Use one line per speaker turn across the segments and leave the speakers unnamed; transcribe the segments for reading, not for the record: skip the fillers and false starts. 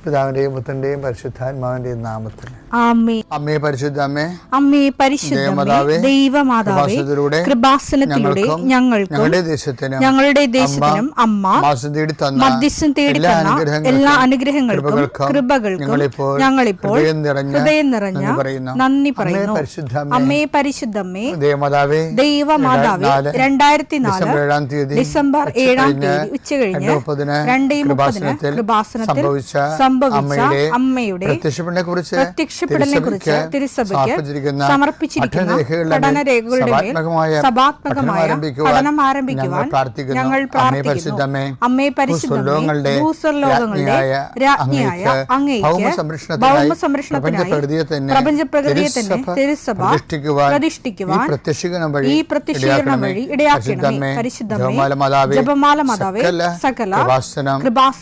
പിതാവിന്റെയും പുത്രന്റെയും പരിശുദ്ധാത്മാവിന്റെയും നാമത്തിൽ
ആമേൻ.
അമ്മേ പരിശുദ്ധ അമ്മേ,
അമ്മേ പരിശുദ്ധമേ, ദൈവമാതാവേ, കൃപാസനത്തിലൂടെ ഞങ്ങൾക്കും ഞങ്ങളുടെ ദേശത്തിനും അമ്മ മധ്യസ്ഥം തേടി തന്ന എല്ലാ അനുഗ്രഹങ്ങൾക്കും കൃപകൾക്കും ഞങ്ങളിപ്പോൾ ഹൃദയം നിറഞ്ഞ നന്ദി പറയുന്നു. അമ്മേ പരിശുദ്ധമേ, ദൈവമാതാവേ, 2004 ഡിസംബർ 7 ഉച്ചകഴിഞ്ഞ് 2:30 കൃപാസനത്തിൽ സംഭവിച്ച അമ്മയുടെ പ്രത്യക്ഷപ്പെടലിനെ കുറിച്ച് തിരുസഭയ്ക്ക് സമർപ്പിച്ചിരിക്കുന്ന പഠനരേഖകളുടെ മേൽ സഭാത്മകമായ പഠനം ആരംഭിക്കുവാൻ ഞങ്ങൾ പ്രാർത്ഥിക്കുന്നു. അമ്മേ പരിശുദ്ധമേ, ഭൂസ്വർലോകങ്ങളുടെ രാജ്ഞിയായ അങ്ങേയ്ക്ക് ഭൗമസംരക്ഷണത്തിനായി പ്രപഞ്ചപ്രകൃതിയെ തന്നെ തിരുസഭ പ്രതിഷ്ഠിക്കുവാൻ ഈ പ്രത്യക്ഷീകരണം വഴി ഇടയാക്കണമേ. പരിശുദ്ധമേ, ജപമാല മാതാവേ, സകല കൃപാസനം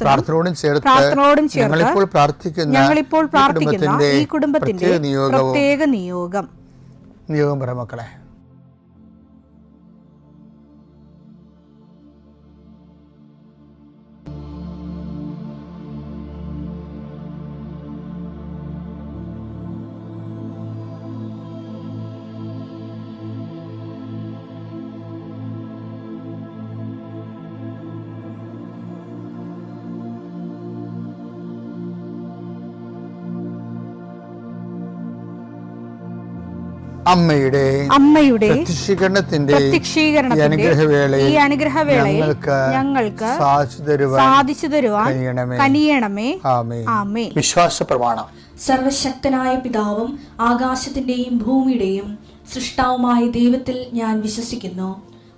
പ്രാർത്ഥനയോടും ചേർത്ത് ഞങ്ങളിപ്പോൾ പ്രാർത്ഥിക്കുന്ന ഈ കുടുംബത്തിന്റെ പ്രത്യേക നിയോഗം
പറ മക്കളെ. അമ്മയുടെ പ്രത്യക്ഷീകരണത്തിന്റെ ഈ അനുഗ്രഹവേളയിൽ ഞങ്ങൾക്ക് സാധിച്ചു തരുവാൻ കനിയണമേ. ആമേൻ. വിശ്വാസ പ്രമാണം.
സർവശക്തനായ പിതാവും ആകാശത്തിന്റെയും ഭൂമിയുടെയും സൃഷ്ടാവുമായ ദൈവത്തിൽ ഞാൻ വിശ്വസിക്കുന്നു.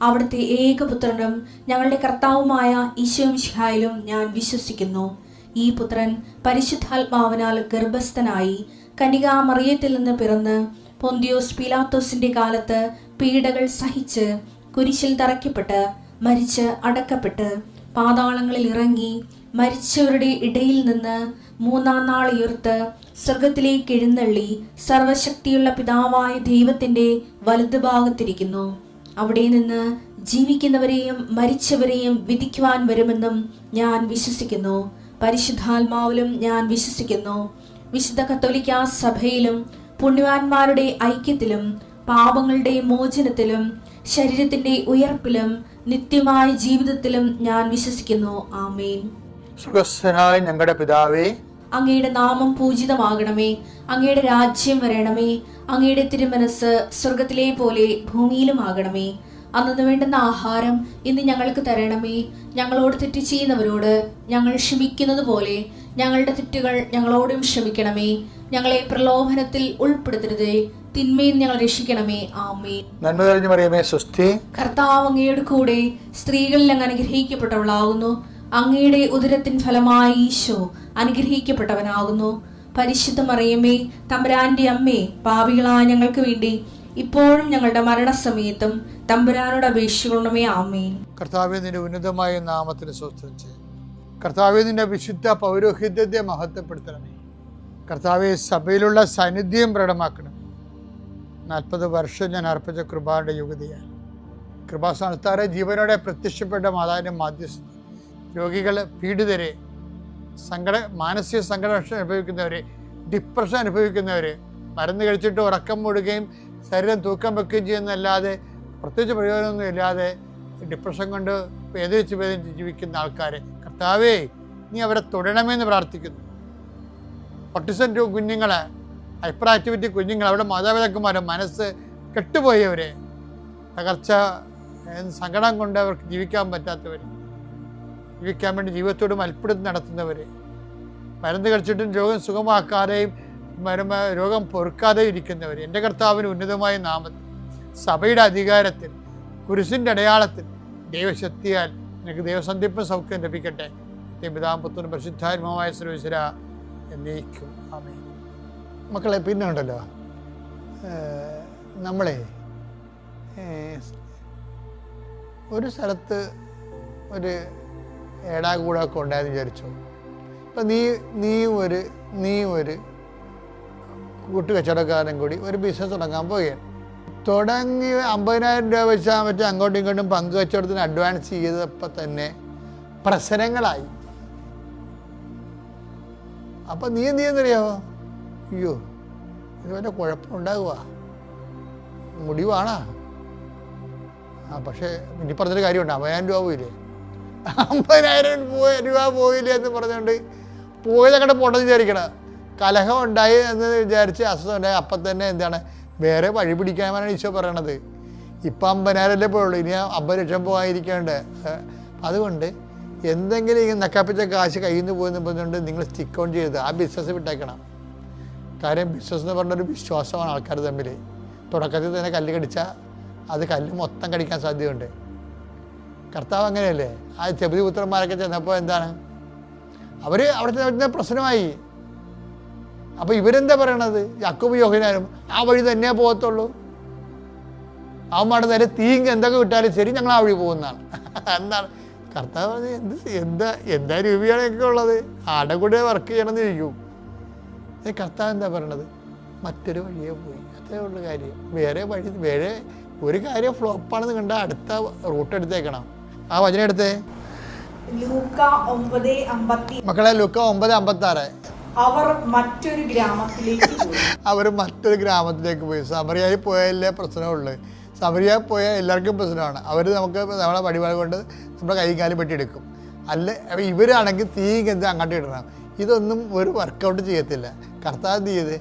അവിടുത്തെ ഏകപുത്രനും ഞങ്ങളുടെ കർത്താവുമായ ഈശോമിശിഹായിലും ഞാൻ വിശ്വസിക്കുന്നു. ഈ പുത്രൻ പരിശുദ്ധാത്മാവിനാൽ ഗർഭസ്ഥനായി കന്യകാമറിയത്തിൽ നിന്ന് പിറന്ന് പൊന്തിയോസ് പീലാത്തോസിന്റെ കാലത്ത് പീഡകൾ സഹിച്ച് കുരിശിൽ തറയ്ക്കപ്പെട്ട് മരിച്ച് അടക്കപ്പെട്ട് പാതാളങ്ങളിൽ ഇറങ്ങി മരിച്ചവരുടെ ഇടയിൽ നിന്ന് 3-ാം നാൾ ഉയർത്ത് സ്വർഗത്തിലേക്ക് എഴുന്നള്ളി സർവശക്തിയുള്ള പിതാവായ ദൈവത്തിന്റെ വലതുഭാഗത്തിരിക്കുന്നു. അവിടെ നിന്ന് ജീവിക്കുന്നവരെയും മരിച്ചവരെയും വിധിക്കുവാൻ വരുമെന്നും ഞാൻ വിശ്വസിക്കുന്നു. പരിശുദ്ധാത്മാവിലും ഞാൻ വിശ്വസിക്കുന്നു. വിശുദ്ധ കത്തോലിക്കാ സഭയിലും പുണ്യവാന്മാരുടെ ഐക്യത്തിലും പാപങ്ങളുടെ മോചനത്തിലും ശരീരത്തിന്റെ ഉയർപ്പിലും നിത്യമായ ജീവിതത്തിലും ഞാൻ വിശ്വസിക്കുന്നു. ആമേൻ.
സ്വർഗ്ഗസ്ഥനായ ഞങ്ങളുടെ പിതാവേ,
അങ്ങയുടെ നാമം പൂജിതമാകണമേ. അങ്ങയുടെ രാജ്യം വരണമേ. അങ്ങയുടെ തിരുമനസ് സ്വർഗത്തിലെ പോലെ ഭൂമിയിലും ആകണമേ. അന്നു വേണ്ടുന്ന ആഹാരം ഇന്ന് ഞങ്ങൾക്ക് തരണമേ. ഞങ്ങളോട് തെറ്റ് ചെയ്യുന്നവരോട് ഞങ്ങൾ ക്ഷമിക്കുന്നത് പോലെ ഞങ്ങളുടെ തെറ്റുകൾ ഞങ്ങളോടും ക്ഷമിക്കണമേ. ഞങ്ങളെ പ്രലോഭനത്തിൽ ഉൾപ്പെടുത്തരുതേ, തിന്മയിൽ ഞങ്ങൾ രക്ഷിക്കണമേ. ആമേൻ.
നന്മ നിറഞ്ഞ മറിയമേ, സ്വസ്തി.
കർത്താവ് അങ്ങയുടെ കൂടെ സ്ത്രീകളിൽ അങ്ങ് അനുഗ്രഹിക്കപ്പെട്ടവളാകുന്നു. അങ്ങയുടെ ഉദരത്തിൻ ഫലമായി ഈശോ അനുഗ്രഹിക്കപ്പെട്ടവനാകുന്നു. പരിശുദ്ധ മറിയമേ, തമ്പുരാന്റെ അമ്മേ, പാപികളായ ഞങ്ങൾക്ക് വേണ്ടി ഇപ്പോഴും ഞങ്ങളുടെ മരണസമയത്തും തമ്പുരാനോട് അപേക്ഷിക്കണമേ. ആമേൻ.
കർത്താവേ, നിന്റെ ഉന്നതമായ നാമത്തിന് സ്തോത്രം ചെയ്യും. കർത്താവേ, നിന്റെ വിശുദ്ധ പൗരോഹിത്യത്തെ മഹത്വപ്പെടുത്തണമേ. കർത്താവെ, സഭയിലുള്ള സാന്നിധ്യം പ്രകടമാക്കണം. 40 വർഷം ഞാൻ അർപ്പിച്ച കൃപാന്റെ യുഗതിയാണ്. കൃപാസ്ഥാനത്താറെ ജീവനോടെ പ്രത്യക്ഷപ്പെട്ട മാതാവിന്റെ മാധ്യസ്ഥ രോഗികൾ, പീഡിതരെ, മാനസിക സംഘടന അനുഭവിക്കുന്നവരെ, ഡിപ്രഷൻ അനുഭവിക്കുന്നവർ, മരുന്ന് കഴിച്ചിട്ട് ഉറക്കം മൂടുകയും ശരീരം തൂക്കം വെക്കുകയും ചെയ്യുന്നതല്ലാതെ പ്രത്യേകിച്ച് പ്രയോജനമൊന്നും ഇല്ലാതെ ഡിപ്രഷൻ കൊണ്ട് വേദനിച്ച് ജീവിക്കുന്ന ആൾക്കാരെ കർത്താവേ, നീ അവരെ തൊടണമെന്ന് പ്രാർത്ഥിക്കുന്നു. ഓട്ടിസം കുഞ്ഞുങ്ങളെ, ഹൈപ്പർ ആക്ടിവിറ്റി കുഞ്ഞുങ്ങൾ, അവിടെ മാതാപിതാക്കന്മാരെ മനസ്സ് കെട്ടുപോയവരെ, തകർച്ച സങ്കടം കൊണ്ട് അവർക്ക് ജീവിക്കാൻ പറ്റാത്തവർ, ജീവിക്കാൻ വേണ്ടി ജീവിതത്തോട് മൽപ്പിടുത്തി നടത്തുന്നവർ, മരുന്ന് കഴിച്ചിട്ടും രോഗം സുഖമാക്കാതെയും രോഗം പൊറുക്കാതെയും ഇരിക്കുന്നവർ, എൻ്റെ കർത്താവിന് ഉന്നതമായ നാമത്തിൽ സഭയുടെ അധികാരത്തിൽ കുരിശിൻ്റെ അടയാളത്തിൽ ദൈവശക്തിയാൽ എനിക്ക് ദൈവസന്ധിപ്പും സൗഖ്യം ലഭിക്കട്ടെ. പിതാവും പുത്രനും പരിശുദ്ധാത്മാവുമായ സർവ്വേശ്വരാ എന്നേക്കും. ആമേൻ. മക്കളെ, പിന്നെ ഉണ്ടല്ലോ, നമ്മളെ ഒരു സ്ഥലത്ത് ഒരു ഏടാകൂടൊക്കെ ഉണ്ടായെന്ന് വിചാരിച്ചു. അപ്പം നീ ഒരു കൂട്ടുകച്ചവടക്കാരൻ കൂടി ഒരു ബിസിനസ് തുടങ്ങാൻ പോവുകയാണ്. തുടങ്ങി 50,000 രൂപ വെച്ചാൽ മറ്റേ അങ്ങോട്ടും ഇങ്ങോട്ടും പങ്കുവെച്ചോടത്തിന് അഡ്വാൻസ് ചെയ്തപ്പോൾ തന്നെ പ്രശ്നങ്ങളായി. അപ്പം നീ എന്ത് ചെയ്യുന്നറിയാമോ? അയ്യോ ഇതുപോലെ കുഴപ്പമുണ്ടാകുക, മുടിവാണാ. പക്ഷേ ഇനി പറഞ്ഞൊരു കാര്യമുണ്ട്, 50,000 രൂപ പോയില്ലേ, 50,000 രൂപ പോയില്ലേ എന്ന് പറഞ്ഞുകൊണ്ട് പോയതങ്ങോട്ട് പോട്ടെന്ന് വിചാരിക്കണം. കലഹം ഉണ്ടായി എന്ന് വിചാരിച്ച് അസുഖം ഉണ്ടായി, അപ്പം തന്നെ എന്താണ് വേറെ വഴി പിടിക്കാനാണ് ഈശോ പറയണത്. ഇപ്പം 50,000 പോയുള്ളൂ, ഇനി 50 ലക്ഷം പോകാതിരിക്കേണ്ടത്. അതുകൊണ്ട് എന്തെങ്കിലും ഇങ്ങനെ നക്കാപ്പിച്ച കാശ് കയ്യിൽ നിന്ന് പോയെന്ന് പറഞ്ഞുകൊണ്ട് നിങ്ങൾ സ്റ്റിക്ക് ഓൺ ചെയ്ത് ആ ബിസിനസ് വിട്ടേക്കണം. കാര്യം ബിസിനസ് എന്ന് പറഞ്ഞൊരു വിശ്വാസമാണ് ആൾക്കാർ തമ്മിൽ. തുടക്കത്തിൽ തന്നെ കല്ല് കടിച്ചാൽ അത് കല്ല് മൊത്തം കടിക്കാൻ സാധ്യതയുണ്ട്. കർത്താവ് അങ്ങനെയല്ലേ? ആ ചെബുതി പുത്രന്മാരൊക്കെ ചെന്നപ്പോൾ എന്താണ് അവർ അവിടെ പ്രശ്നമായി. അപ്പോൾ ഇവരെന്താ പറയണത്? യാക്കോബും യോഹന്നാനും ആ വഴി തന്നെ പോകത്തുള്ളൂ, അവന്മാരുടെ നേരെ തീങ്ക് എന്തൊക്കെ വിട്ടാലും ശരി ഞങ്ങൾ ആ വഴി പോകുന്നതാണ്. എന്താണ് കർത്താവ് പറഞ്ഞത്? എന്താ രൂപയാണൊക്കെ ഉള്ളത്, ആടെ കൂടെ വർക്ക് ചെയ്യണമെന്ന് ചോദിക്കും. കർത്താവ് എന്താ പറയണത്? മറ്റൊരു വഴിയെ പോയി, അതേ ഉള്ള കാര്യം. വേറെ ഒരു കാര്യം ഫ്ലോപ്പാണെന്ന് കണ്ടാൽ അടുത്ത റൂട്ട് എടുത്തേക്കണം. ആ വചനം എടുത്തേ മക്കളെ, ലൂക്ക 9:56.
അവർ മറ്റൊരു ഗ്രാമത്തിലേക്ക്
പോയി. സമറിയായി പോയാലേ പ്രശ്നമുള്ളൂ. സമറിയായി പോയാൽ എല്ലാവർക്കും പ്രശ്നമാണ്. അവർ നമ്മളെ വടിവാൾ കൊണ്ട് നമ്മുടെ കൈ കാലും വെട്ടിയെടുക്കും. ഇവരാണെങ്കിൽ തീ ഗന്ധം അങ്ങോട്ട് ഇടണം. ഇതൊന്നും ഒരു വർക്കൗട്ട് ചെയ്യത്തില്ല. കർത്താവ് ചെയ്ത്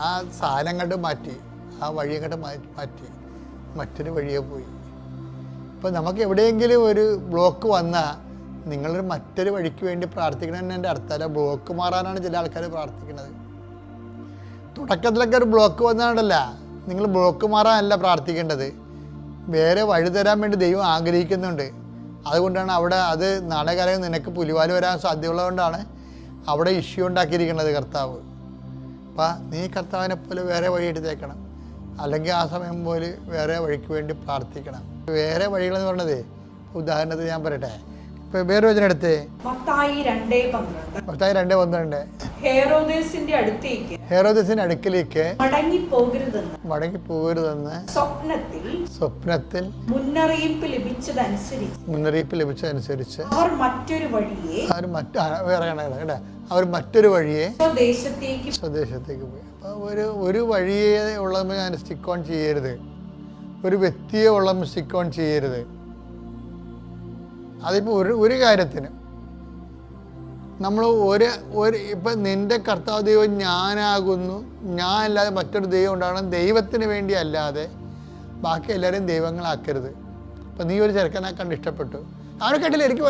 ആ സാധനം അങ്ങോട്ട് മാറ്റി, ആ വഴി അങ്ങോട്ട് മാറ്റി മറ്റൊരു വഴിയെ പോയി. ഇപ്പം നമുക്ക് എവിടെയെങ്കിലും ഒരു ബ്ലോക്ക് വന്നാൽ നിങ്ങളൊരു മറ്റൊരു വഴിക്ക് വേണ്ടി പ്രാർത്ഥിക്കണമെന്ന് എൻ്റെ അർത്ഥമല്ല. ബ്ലോക്ക് മാറാനാണ് ചില ആൾക്കാർ പ്രാർത്ഥിക്കുന്നത്. തുടക്കത്തിലൊക്കെ ഒരു ബ്ലോക്ക് വന്നാണ്ടല്ല, നിങ്ങൾ ബ്ലോക്ക് മാറാനല്ല പ്രാർത്ഥിക്കേണ്ടത്, വേറെ വഴി തരാൻ വേണ്ടി ദൈവം ആഗ്രഹിക്കുന്നുണ്ട്. അതുകൊണ്ടാണ് അവിടെ അത് നാളെക്കാലം നിനക്ക് പുലിവാല് വരാൻ സാധ്യതയുള്ളതുകൊണ്ടാണ് അവിടെ ഇഷ്യൂ ഉണ്ടാക്കിയിരിക്കുന്നത് കർത്താവ്. അപ്പം നീ കർത്താവിനെ പോലെ വേറെ വഴി എടുത്തേക്കണം, അല്ലെങ്കിൽ ആ സമയം പോലെ വേറെ വഴിക്ക് വേണ്ടി പ്രാർത്ഥിക്കണം. വേറെ വഴികളെന്ന് പറഞ്ഞതേ, ഉദാഹരണത്തിന് ഞാൻ പറയട്ടെ, ഇപ്പം വേറെ വചനം എടുത്തേ,
മത്തായി
2:12. ഹെരോദേസിന്റെ അടുക്കിലേക്ക് മടങ്ങിപ്പോകരുതെന്ന് സ്വപ്നത്തിൽ മുന്നറിയിപ്പ് ലഭിച്ചതനുസരിച്ച് അവർ മറ്റൊരു വഴിയെ സ്വദേശത്തേക്ക് പോയി. അപ്പോൾ ഒരു വഴിയെ ഉള്ളതുമ്പോൾ ഞാൻ സ്റ്റിക്ക് ഓൺ ചെയ്യരുത്, ഒരു വ്യക്തിയെ ഉള്ളതുമ്പോൾ സ്റ്റിക്ക് ഓൺ ചെയ്യരുത്. അതിപ്പോൾ ഒരു കാര്യത്തിന് നമ്മൾ ഇപ്പം നിൻ്റെ കർത്താവ് ദൈവം ഞാനാകുന്നു, ഞാൻ അല്ലാതെ മറ്റൊരു ദൈവം ഉണ്ടാകണം, ദൈവത്തിന് വേണ്ടി അല്ലാതെ ബാക്കി എല്ലാവരെയും ദൈവങ്ങളാക്കരുത്. അപ്പം നീ ഒരു ചെറുക്കനെ കണ്ട് ഇഷ്ടപ്പെട്ടു, അവനെ കെട്ടില്ല എനിക്ക്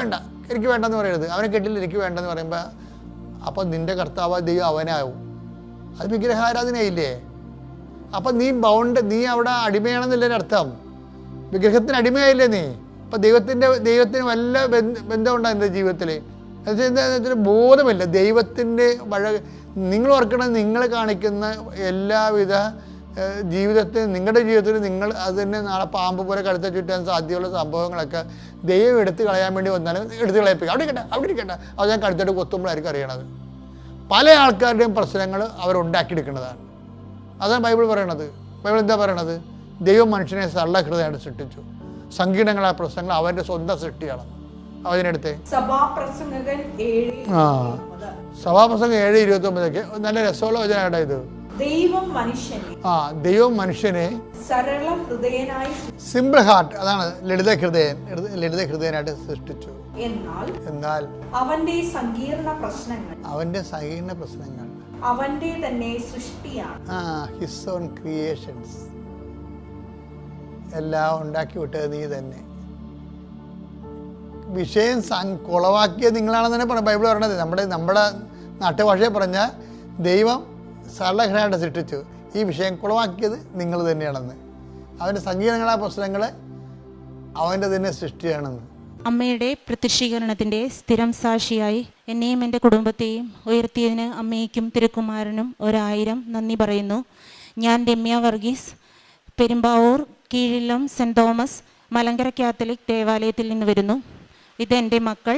വേണ്ടെന്ന് പറയരുത്. അവനെ കെട്ടില്ല എനിക്ക് വേണ്ടെന്ന് പറയുമ്പോൾ അപ്പം നിൻ്റെ കർത്താവ് ദൈവം അവനാവും. അത് വിഗ്രഹാരാധനയില്ലേ? അപ്പം നീ അവിടെ അടിമയാണെന്നില്ലേ അർത്ഥം? വിഗ്രഹത്തിന് അടിമയായില്ലേ നീ? അപ്പം ദൈവത്തിന് വല്ല ബന്ധമുണ്ടോ എൻ്റെ ജീവിതത്തിൽ? എന്നുവെച്ചാൽ ബോധമില്ല ദൈവത്തിൻ്റെ നിങ്ങൾ ഓർക്കണം, നിങ്ങൾ കാണിക്കുന്ന എല്ലാവിധ നിങ്ങളുടെ ജീവിതത്തിൽ നിങ്ങൾ അത് തന്നെ നാളെ പാമ്പ് പോലെ കഴുത്ത ചുറ്റാൻ സാധ്യതയുള്ള സംഭവങ്ങളൊക്കെ ദൈവം എടുത്ത് കളയാൻ വേണ്ടി വന്നാലും എടുത്ത് കളയിപ്പിക്കും. അവിടെ ഇരിക്കട്ടെ അത് ഞാൻ കഴുത്തോട്ട് കൊത്തുമ്പോഴായിരിക്കും അറിയണത്. പല ആൾക്കാരുടെയും പ്രശ്നങ്ങൾ അവരുണ്ടാക്കിയെടുക്കുന്നതാണ്. അതാണ് ബൈബിൾ പറയണത്. ബൈബിൾ എന്താ പറയണത്? ദൈവം മനുഷ്യനെ സരളഹൃദയമായിട്ട് സൃഷ്ടിച്ചു, സങ്കീർണങ്ങളായ പ്രശ്നങ്ങൾ അവൻ്റെ സ്വന്തം സൃഷ്ടിയാണ്. അതിനടുത്ത് സഭാപ്രസംഗം 7:29 നല്ല രസമുള്ള വചനമായിട്ടാ ഇത്. ദൈവം മനുഷ്യനെ സിമ്പിൾ ഹാർട്ട്, അതാണ് ലളിത ഹൃദയനായിട്ട് സൃഷ്ടിച്ചു. എന്നാൽ അവന്റെ സങ്കീർണ പ്രശ്നങ്ങൾ അവന്റെ തന്നെ സൃഷ്ടിയാണ്. ഹിസ് ഓൺ ക്രിയേഷൻസ് എല്ലാം ഉണ്ടാക്കി വിട്ടത് നീ തന്നെ. വിഷയം കുളവാക്കിയത് നിങ്ങളാണെന്ന് തന്നെ ബൈബിൾ പറയണത്. നമ്മുടെ നാട്ടുഭാഷയെ പറഞ്ഞാൽ ദൈവം സരളഹൃദയനായിട്ട് സൃഷ്ടിച്ചു, ഈ വിഷയം കുളവാക്കിയത് നിങ്ങൾ തന്നെയാണെന്ന്. അവൻ്റെ സങ്കീർണങ്ങളായ പ്രശ്നങ്ങൾ അവൻ്റെ തന്നെ സൃഷ്ടിയാണെന്ന്.
അമ്മയുടെ പ്രത്യക്ഷീകരണത്തിൻ്റെ സ്ഥിരം സാക്ഷിയായി എന്നെയും എൻ്റെ കുടുംബത്തെയും ഉയർത്തിയതിന് അമ്മയ്ക്കും തിരുക്കുമാരനും 1000 നന്ദി പറയുന്നു. ഞാൻ Ramya Varghese, Perumbavoor കീഴിലം cent Thomas Malankara Catholic ദേവാലയത്തിൽ നിന്ന് വരുന്നു. ഇതെൻ്റെ മക്കൾ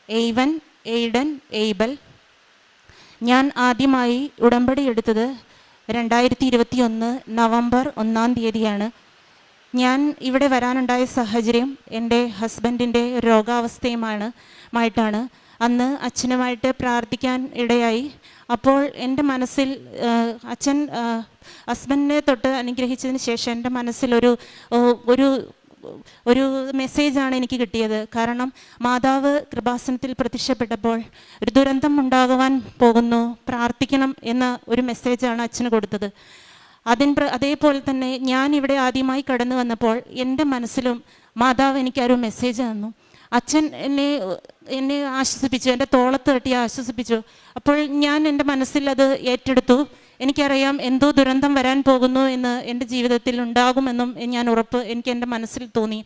എയ്വൻ, എയ്ഡൻ, എയ്ബൽ. ഞാൻ ആദ്യമായി ഉടമ്പടി എടുത്തത് 2021 നവംബർ 1-ാം തീയതിയാണ്. ഞാൻ ഇവിടെ വരാനുണ്ടായ സാഹചര്യം എൻ്റെ ഹസ്ബൻഡിൻ്റെ രോഗാവസ്ഥയുമായിട്ടാണ്. അന്ന് അച്ഛനുമായിട്ട് പ്രാർത്ഥിക്കാൻ ഇടയായി. അപ്പോൾ എൻ്റെ മനസ്സിൽ അച്ഛൻ ഹസ്ബൻഡിനെ തൊട്ട് അനുഗ്രഹിച്ചതിന് ശേഷം എൻ്റെ മനസ്സിലൊരു ഒരു മെസ്സേജാണ് എനിക്ക് കിട്ടിയത്. കാരണം മാതാവ് കൃപാസനത്തിൽ പ്രത്യക്ഷപ്പെട്ടപ്പോൾ ഒരു ദുരന്തം ഉണ്ടാകുവാൻ പോകുന്നു, പ്രാർത്ഥിക്കണം എന്ന ഒരു മെസ്സേജാണ് അച്ഛന് കൊടുത്തത്. അതേപോലെ തന്നെ ഞാൻ ഇവിടെ ആദ്യമായി കടന്നു വന്നപ്പോൾ എൻ്റെ മനസ്സിലും മാതാവ് എനിക്കൊരു മെസ്സേജ് തന്നു. അച്ഛൻ എന്നെ ആശ്വസിപ്പിച്ചു, എൻ്റെ തോളത്ത് തട്ടി ആശ്വസിപ്പിച്ചു. അപ്പോൾ ഞാൻ എൻ്റെ മനസ്സിൽ അത് ഏറ്റെടുത്തു. എനിക്കറിയാം എന്തോ ദുരന്തം വരാൻ പോകുന്നു എന്ന് എൻ്റെ ജീവിതത്തിൽ ഉണ്ടാകുമെന്നും എനിക്ക് എൻ്റെ മനസ്സിൽ തോന്നി.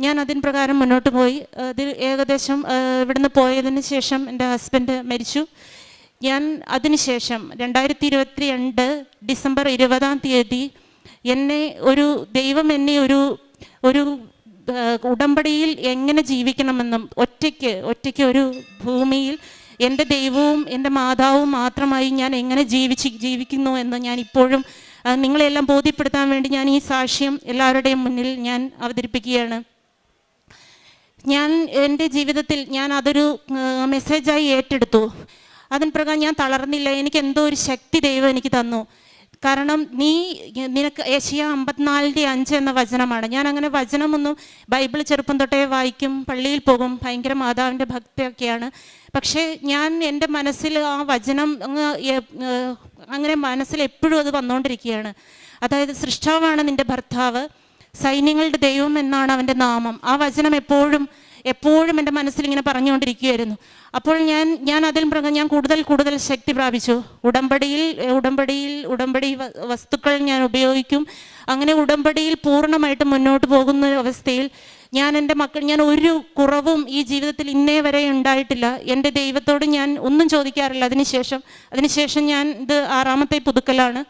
ഞാൻ അതിന് പ്രകാരം മുന്നോട്ട് പോയി. അതിൽ ഏകദേശം ഇവിടുന്ന് പോയതിന് ശേഷം എൻ്റെ ഹസ്ബൻഡ് മരിച്ചു. ഞാൻ അതിനുശേഷം 2022 ഡിസംബർ 20 ദൈവം എന്നെ ഒരു ഉടമ്പടിയിൽ എങ്ങനെ ജീവിക്കണമെന്നും ഒറ്റയ്ക്ക് ഒരു ഭൂമിയിൽ എൻ്റെ ദൈവവും എൻ്റെ മാതാവും മാത്രമായി ഞാൻ എങ്ങനെ ജീവിക്കുന്നു എന്ന് ഞാൻ ഇപ്പോഴും നിങ്ങളെല്ലാം ബോധ്യപ്പെടുത്താൻ വേണ്ടി ഞാൻ ഈ സാക്ഷ്യം എല്ലാവരുടെയും മുന്നിൽ ഞാൻ അവതരിപ്പിക്കുകയാണ്. ഞാൻ എൻ്റെ ജീവിതത്തിൽ ഞാൻ അതൊരു മെസ്സേജായി ഏറ്റെടുത്തു. അതിന് പ്രകാരം ഞാൻ തളർന്നില്ല. എനിക്ക് എന്തോ ഒരു ശക്തി ദൈവം എനിക്ക് തന്നു. കാരണം നിനക്ക് ഏഷ്യ 54:5 എന്ന വചനമാണ്. ഞാൻ അങ്ങനെ വചനമൊന്നും ബൈബിൾ ചെറുപ്പം തൊട്ടേ വായിക്കും, പള്ളിയിൽ പോകും, ഭയങ്കര മാതാവിൻ്റെ ഭക്തിയൊക്കെയാണ്. പക്ഷേ ഞാൻ എൻ്റെ മനസ്സിൽ ആ വചനം അങ്ങനെ മനസ്സിൽ എപ്പോഴും അത് വന്നുകൊണ്ടിരിക്കുകയാണ്. അതായത് സൃഷ്ടാവാണ് നിൻ്റെ ഭർത്താവ്, സൈന്യങ്ങളുടെ ദൈവം എന്നാണ് അവൻ്റെ നാമം. ആ വചനം എപ്പോഴും എൻ്റെ മനസ്സിൽ ഇങ്ങനെ പറഞ്ഞുകൊണ്ടിരിക്കുകയായിരുന്നു. അപ്പോൾ ഞാൻ അതിൽ പ്രകാരം ഞാൻ കൂടുതൽ ശക്തി പ്രാപിച്ചു. ഉടമ്പടി വസ്തുക്കൾ ഞാൻ ഉപയോഗിക്കും. അങ്ങനെ ഉടമ്പടിയിൽ പൂർണ്ണമായിട്ട് മുന്നോട്ട് പോകുന്ന അവസ്ഥയിൽ ഞാൻ ഒരു കുറവും ഈ ജീവിതത്തിൽ ഇന്നേ വരെ ഉണ്ടായിട്ടില്ല. എൻ്റെ ദൈവത്തോട് ഞാൻ ഒന്നും ചോദിക്കാറില്ല. അതിനുശേഷം ഞാൻ ഇത് 6ാമത്തെ പുതുക്കലാണ്.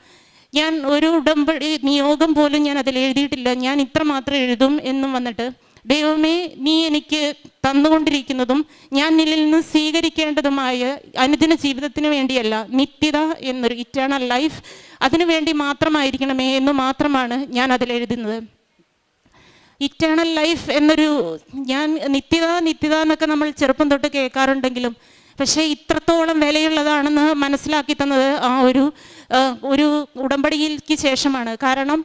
ഞാൻ ഒരു ഉടമ്പടി നിയോഗം പോലും ഞാൻ അതിൽ എഴുതിയിട്ടില്ല. ഞാൻ ഇത്ര മാത്രം എഴുതും എന്നും വന്നിട്ട്, ദൈവമേ, നീ എനിക്ക് തന്നുകൊണ്ടിരിക്കുന്നതും ഞാൻ നിന്നിൽ നിന്ന് സ്വീകരിക്കേണ്ടതുമായ അനുദിന ജീവിതത്തിന് വേണ്ടിയല്ല, നിത്യത എന്നൊരു ഇറ്റേണൽ ലൈഫ്, അതിനു വേണ്ടി മാത്രമായിരിക്കണമേ എന്ന് മാത്രമാണ് ഞാൻ അതിലെഴുതുന്നത്. ഇറ്റേണൽ ലൈഫ് എന്നൊരു നിത്യത എന്നൊക്കെ നമ്മൾ ചെറുപ്പം തൊട്ട് കേൾക്കാറുണ്ടെങ്കിലും പക്ഷേ ഇത്രത്തോളം വിലയുള്ളതാണെന്ന് മനസ്സിലാക്കി തന്നത് ആ ഒരു ഉടമ്പടിക്ക് ശേഷമാണ്. കാരണം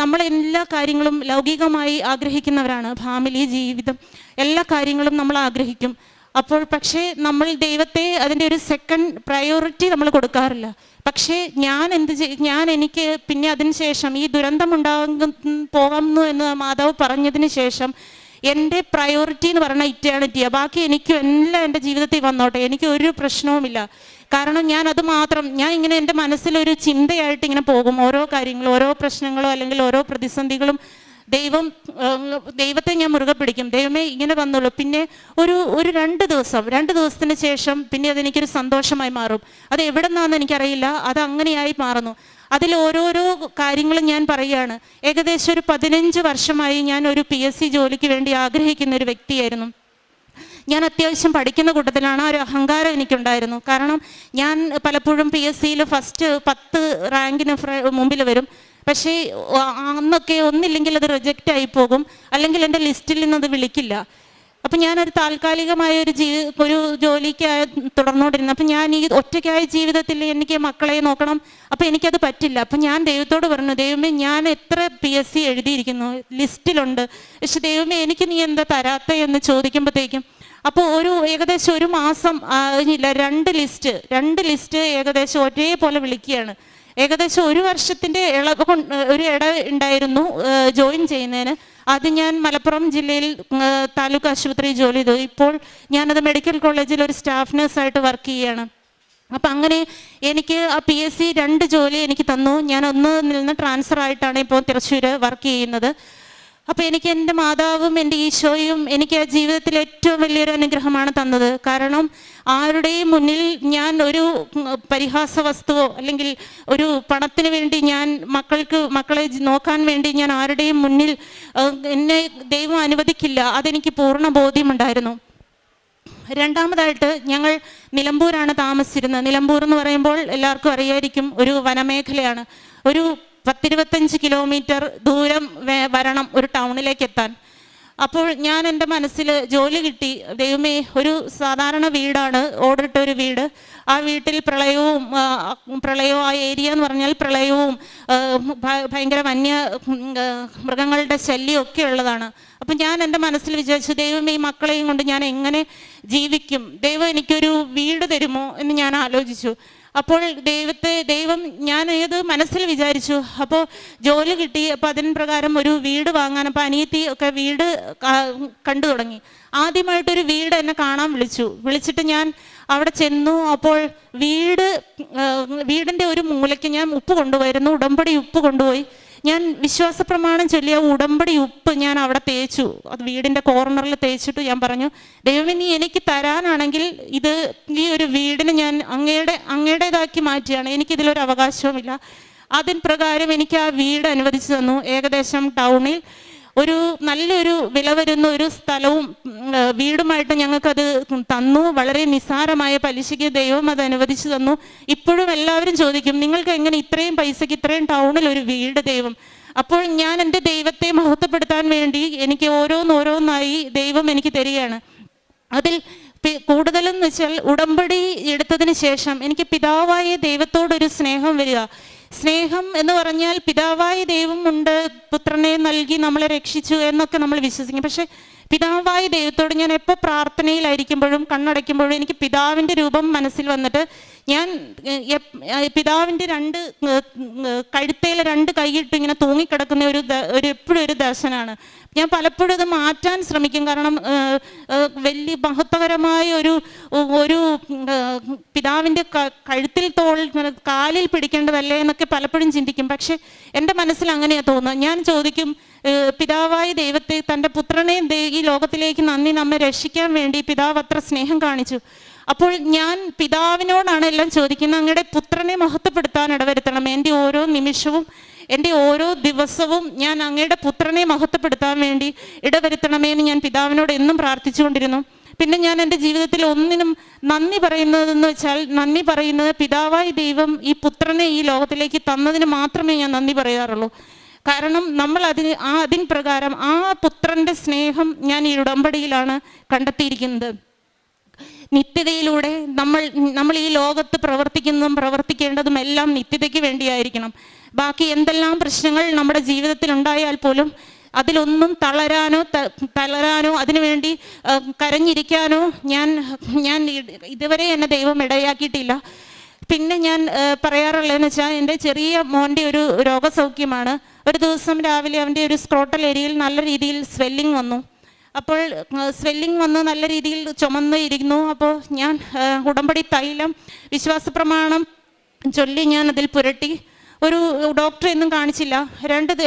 നമ്മളെല്ലാ കാര്യങ്ങളും ലൗകികമായി ആഗ്രഹിക്കുന്നവരാണ്. ഫാമിലി, ജീവിതം, എല്ലാ കാര്യങ്ങളും നമ്മൾ ആഗ്രഹിക്കും. അപ്പോൾ പക്ഷേ നമ്മൾ ദൈവത്തെ അതിൻ്റെ ഒരു സെക്കൻഡ് പ്രയോറിറ്റി നമ്മൾ കൊടുക്കാറില്ല. പക്ഷേ എനിക്ക് പിന്നെ അതിന് ശേഷം ഈ ദുരന്തം പോകുന്നു എന്ന് മാതാവ് പറഞ്ഞതിന് ശേഷം എൻ്റെ പ്രയോറിറ്റി എന്ന് പറഞ്ഞാൽ ഇറ്റേണിറ്റിയാണ്. ബാക്കി എനിക്കും എല്ലാം എൻ്റെ ജീവിതത്തിൽ വന്നോട്ടെ, എനിക്ക് ഒരു പ്രശ്നവുമില്ല. കാരണം ഞാൻ ഇങ്ങനെ എൻ്റെ മനസ്സിലൊരു ചിന്തയായിട്ട് ഇങ്ങനെ പോകും. ഓരോ കാര്യങ്ങളും, ഓരോ പ്രശ്നങ്ങളോ അല്ലെങ്കിൽ ഓരോ പ്രതിസന്ധികളും ദൈവത്തെ ഞാൻ മുറുകെ പിടിക്കും. ദൈവമേ ഇങ്ങനെ വന്നുള്ളൂ. പിന്നെ ഒരു 2 ദിവസത്തിന് ശേഷം പിന്നെ അതെനിക്കൊരു സന്തോഷമായി മാറും. അത് എവിടെ നിന്നാണെന്ന് എനിക്കറിയില്ല, അത് അങ്ങനെയായി മാറുന്നു. അതിൽ ഓരോരോ കാര്യങ്ങളും ഞാൻ പറയുകയാണ്. ഏകദേശം ഒരു 15 വർഷമായി ഞാൻ ഒരു PSC ജോലിക്ക് വേണ്ടി ആഗ്രഹിക്കുന്ന ഒരു വ്യക്തിയായിരുന്നു. ഞാൻ അത്യാവശ്യം പഠിക്കുന്ന കൂട്ടത്തിലാണ്. ഒരു അഹങ്കാരം എനിക്കുണ്ടായിരുന്നു. കാരണം ഞാൻ പലപ്പോഴും PSCയിൽ ഫസ്റ്റ് 10 റാങ്കിന് മുമ്പിൽ വരും. പക്ഷേ അന്നൊക്കെ ഒന്നില്ലെങ്കിൽ അത് റിജക്റ്റ് ആയി പോകും, അല്ലെങ്കിൽ എൻ്റെ ലിസ്റ്റിൽ നിന്നത് വിളിക്കില്ല. അപ്പം ഞാനൊരു താൽക്കാലികമായ ഒരു ജോലിക്ക് തുടർന്നുകൊണ്ടിരുന്നു. അപ്പം ഞാൻ ഈ ഒറ്റയ്ക്കായ ജീവിതത്തിൽ എനിക്ക് മക്കളെ നോക്കണം. അപ്പം എനിക്കത് പറ്റില്ല. അപ്പം ഞാൻ ദൈവത്തോട് പറഞ്ഞു, ദൈവമേ, ഞാൻ എത്ര PSC എഴുതിയിരിക്കുന്നു, ലിസ്റ്റിലുണ്ട്, പക്ഷെ ദൈവമേ എനിക്ക് നീ എന്താ തരാത്ത എന്ന് ചോദിക്കുമ്പോഴത്തേക്കും അപ്പോൾ ഏകദേശം 1 മാസം ഇല്ല, 2 ലിസ്റ്റ് ഏകദേശം ഒരേപോലെ വിളിക്കുകയാണ്. ഏകദേശം 1 വർഷത്തിൻ്റെ ഇട ഉണ്ടായിരുന്നു ജോയിൻ ചെയ്യുന്നതിന്. അത് ഞാൻ മലപ്പുറം ജില്ലയിൽ താലൂക്ക് ആശുപത്രി ജോലി ചെയ്തു. ഇപ്പോൾ ഞാനത് മെഡിക്കൽ കോളേജിൽ ഒരു സ്റ്റാഫ് നഴ്സായിട്ട് വർക്ക് ചെയ്യുകയാണ്. അപ്പം അങ്ങനെ എനിക്ക് ആ PSC 2 ജോലി എനിക്ക് തന്നു. ഞാൻ ഒന്നിൽ നിന്ന് ട്രാൻസ്ഫർ ആയിട്ടാണ് ഇപ്പോൾ തൃശ്ശൂർ വർക്ക് ചെയ്യുന്നത്. അപ്പോൾ എനിക്ക് എൻ്റെ മാതാവും എൻ്റെ ഈശോയും എനിക്ക് ആ ജീവിതത്തിൽ ഏറ്റവും വലിയൊരു അനുഗ്രഹമാണ് തന്നത്. കാരണം ആരുടെയും മുന്നിൽ ഞാൻ ഒരു പരിഹാസ വസ്തുവോ അല്ലെങ്കിൽ ഒരു പണത്തിന് വേണ്ടി ഞാൻ മക്കളെ നോക്കാൻ വേണ്ടി ഞാൻ ആരുടെയും മുന്നിൽ എന്നെ ദൈവം അനുവദിക്കില്ല. അതെനിക്ക് പൂർണ്ണ ബോധ്യമുണ്ടായിരുന്നു. രണ്ടാമതായിട്ട് ഞങ്ങൾ നിലമ്പൂരാണ് താമസിച്ചിരുന്നത്. നിലമ്പൂർ എന്ന് പറയുമ്പോൾ എല്ലാവർക്കും അറിയായിരിക്കും, ഒരു വനമേഖലയാണ്. ഒരു 10-25 കിലോമീറ്റർ ദൂരം വരണം ഒരു ടൗണിലേക്ക് എത്താൻ. അപ്പോൾ ഞാൻ എൻ്റെ മനസ്സിൽ ജോലി കിട്ടി. ദൈവമേ, ഒരു സാധാരണ വീടാണ്, ഓടിട്ട ഒരു വീട്. ആ വീട്ടിൽ പ്രളയവും ആ ഏരിയ എന്ന് പറഞ്ഞാൽ പ്രളയവും ഭയങ്കര മൃഗങ്ങളുടെ ശല്യമൊക്കെ ഉള്ളതാണ്. അപ്പം ഞാൻ എൻ്റെ മനസ്സിൽ വിചാരിച്ചു, ദൈവമേ, ഈ മക്കളെയും കൊണ്ട് ഞാൻ എങ്ങനെ ജീവിക്കും? ദൈവം എനിക്കൊരു വീട് തരുമോ എന്ന് ഞാൻ ആലോചിച്ചു. അപ്പോൾ ദൈവം ഞാൻ ഏത് മനസ്സിൽ വിചാരിച്ചു. അപ്പോൾ ജോലി കിട്ടി. അപ്പോൾ അതിന് പ്രകാരം ഒരു വീട് വാങ്ങാൻ, അപ്പോൾ അനിയത്തി ഒക്കെ വീട് കണ്ടു തുടങ്ങി. ആദ്യമായിട്ടൊരു വീട് എന്നെ കാണാൻ വിളിച്ചിട്ട് ഞാൻ അവിടെ ചെന്നു. അപ്പോൾ വീടിൻ്റെ ഒരു മൂലയ്ക്ക് ഞാൻ ഉപ്പ് കൊണ്ടുപോയിരുന്നു, ഉടമ്പടി ഉപ്പ് കൊണ്ടുപോയി. ഞാൻ വിശ്വാസ പ്രമാണം ചൊല്ലിയ ഉടമ്പടി ഉപ്പ് ഞാൻ അവിടെ തേച്ചു. അത് വീടിൻ്റെ കോർണറിൽ തേച്ചിട്ട് ഞാൻ പറഞ്ഞു, ദൈവമേ, നീ എനിക്ക് തരാനാണെങ്കിൽ ഈ ഒരു വീടിന് ഞാൻ അങ്ങയുടേതാക്കി മാറ്റിയാണ്, എനിക്കിതിലൊരു അവകാശവുമില്ല. അതിൻ പ്രകാരം എനിക്ക് ആ വീട് അനുവദിച്ചു തന്നു. ഏകദേശം ടൗണിൽ ഒരു നല്ലൊരു വില വരുന്ന ഒരു സ്ഥലവും വീടുമായിട്ട് ഞങ്ങൾക്കത് തന്നു. വളരെ നിസ്സാരമായ പലിശയ്ക്ക് ദൈവം അത് അനുവദിച്ചു തന്നു. ഇപ്പോഴും എല്ലാവരും ചോദിക്കും, നിങ്ങൾക്ക് എങ്ങനെ ഇത്രയും പൈസയ്ക്ക് ഇത്രയും ടൗണിൽ ഒരു വീട് ദൈവം? അപ്പോൾ ഞാൻ എൻ്റെ ദൈവത്തെ മഹത്വപ്പെടുത്താൻ വേണ്ടി എനിക്ക് ഓരോന്നോരോന്നായി ദൈവം എനിക്ക് തരികയാണ്. അതിൽ കൂടുതലെന്ന് വെച്ചാൽ ഉടമ്പടി എടുത്തതിന് ശേഷം എനിക്ക് പിതാവായ ദൈവത്തോടൊരു സ്നേഹം വരിക. സ്നേഹം എന്ന് പറഞ്ഞാൽ പിതാവായ ദൈവമുണ്ട്, പുത്രനെ നൽകി നമ്മളെ രക്ഷിച്ചു എന്നൊക്കെ നമ്മൾ വിശ്വസിക്കും. പക്ഷെ പിതാവായ ദൈവത്തോട് ഞാൻ എപ്പോൾ പ്രാർത്ഥനയിലായിരിക്കുമ്പോഴും കണ്ണടയ്ക്കുമ്പോഴും എനിക്ക് പിതാവിൻ്റെ രൂപം മനസ്സിൽ വന്നിട്ട് ഞാൻ പിതാവിൻ്റെ കഴുത്തേൽ 2 കൈയിട്ട് ഇങ്ങനെ തൂങ്ങിക്കിടക്കുന്ന എപ്പോഴും ഒരു ദർശനമാണ്. ഞാൻ പലപ്പോഴും അത് മാറ്റാൻ ശ്രമിക്കും. കാരണം വലിയ മഹത്വകരമായ ഒരു പിതാവിൻ്റെ കഴുത്തിൽ കാലിൽ പിടിക്കേണ്ടതല്ലേ എന്നൊക്കെ പലപ്പോഴും ചിന്തിക്കും. പക്ഷെ എൻ്റെ മനസ്സിൽ അങ്ങനെയാണ് തോന്നുന്നത്. ഞാൻ ചോദിക്കും, പിതാവായ ദൈവത്തെ, തൻ്റെ പുത്രനെ ഈ ലോകത്തിലേക്ക് നമ്മെ രക്ഷിക്കാൻ വേണ്ടി പിതാവ് അത്ര സ്നേഹം കാണിച്ചു. അപ്പോൾ ഞാൻ പിതാവിനോടാണ് എല്ലാം ചോദിക്കുന്നത്, അങ്ങയുടെ പുത്രനെ മഹത്വപ്പെടുത്താൻ ഇടവരുത്തണം. എൻ്റെ ഓരോ നിമിഷവും, എൻ്റെ ഓരോ ദിവസവും ഞാൻ അങ്ങയുടെ പുത്രനെ മഹത്വപ്പെടുത്താൻ വേണ്ടി ഇടവരുത്തണമേ എന്ന് ഞാൻ പിതാവിനോട് എന്നും പ്രാർത്ഥിച്ചുകൊണ്ടിരുന്നു. പിന്നെ ഞാൻ എൻ്റെ ജീവിതത്തിൽ ഒന്നിനും നന്ദി പറയുന്നതെന്ന് വെച്ചാൽ, നന്ദി പറയുന്നത് പിതാവായ ദൈവം ഈ പുത്രനെ ഈ ലോകത്തിലേക്ക് തന്നതിന് മാത്രമേ ഞാൻ നന്ദി പറയാറുള്ളൂ. കാരണം നമ്മൾ അതിൻ പ്രകാരം ആ പുത്രൻ്റെ സ്നേഹം ഞാൻ ഈ ഉടമ്പടിയിലാണ് കണ്ടെത്തിയിരിക്കുന്നത്. നിത്യതയിലൂടെ നമ്മൾ ഈ ലോകത്ത് പ്രവർത്തിക്കേണ്ടതും എല്ലാം നിത്യതയ്ക്ക് വേണ്ടിയായിരിക്കണം. ബാക്കി എന്തെല്ലാം പ്രശ്നങ്ങൾ നമ്മുടെ ജീവിതത്തിൽ ഉണ്ടായാൽ പോലും അതിലൊന്നും തളരാനോ അതിനുവേണ്ടി കരഞ്ഞിരിക്കാനോ ഞാൻ ഇതുവരെ എന്നെ ദൈവം ഇടയാക്കിയിട്ടില്ല. പിന്നെ ഞാൻ പറയാറുള്ളതെന്ന് വെച്ചാൽ, എൻ്റെ ചെറിയ മോൻ്റെ ഒരു രോഗസൗഖ്യമാണ്. ഒരു ദിവസം രാവിലെ അവൻ്റെ ഒരു സ്ക്രോട്ടൽ ഏരിയയിൽ നല്ല രീതിയിൽ സ്വെല്ലിങ് വന്നു. അപ്പോൾ സ്വെല്ലിങ് വന്ന് നല്ല രീതിയിൽ ചുമന്ന് ഇരുന്നു. അപ്പോൾ ഞാൻ ഉടമ്പടി തൈലം വിശ്വാസ പ്രമാണം ചൊല്ലി ഞാൻ അതിൽ പുരട്ടി. ഒരു ഡോക്ടറെ ഒന്നും കാണിച്ചില്ല.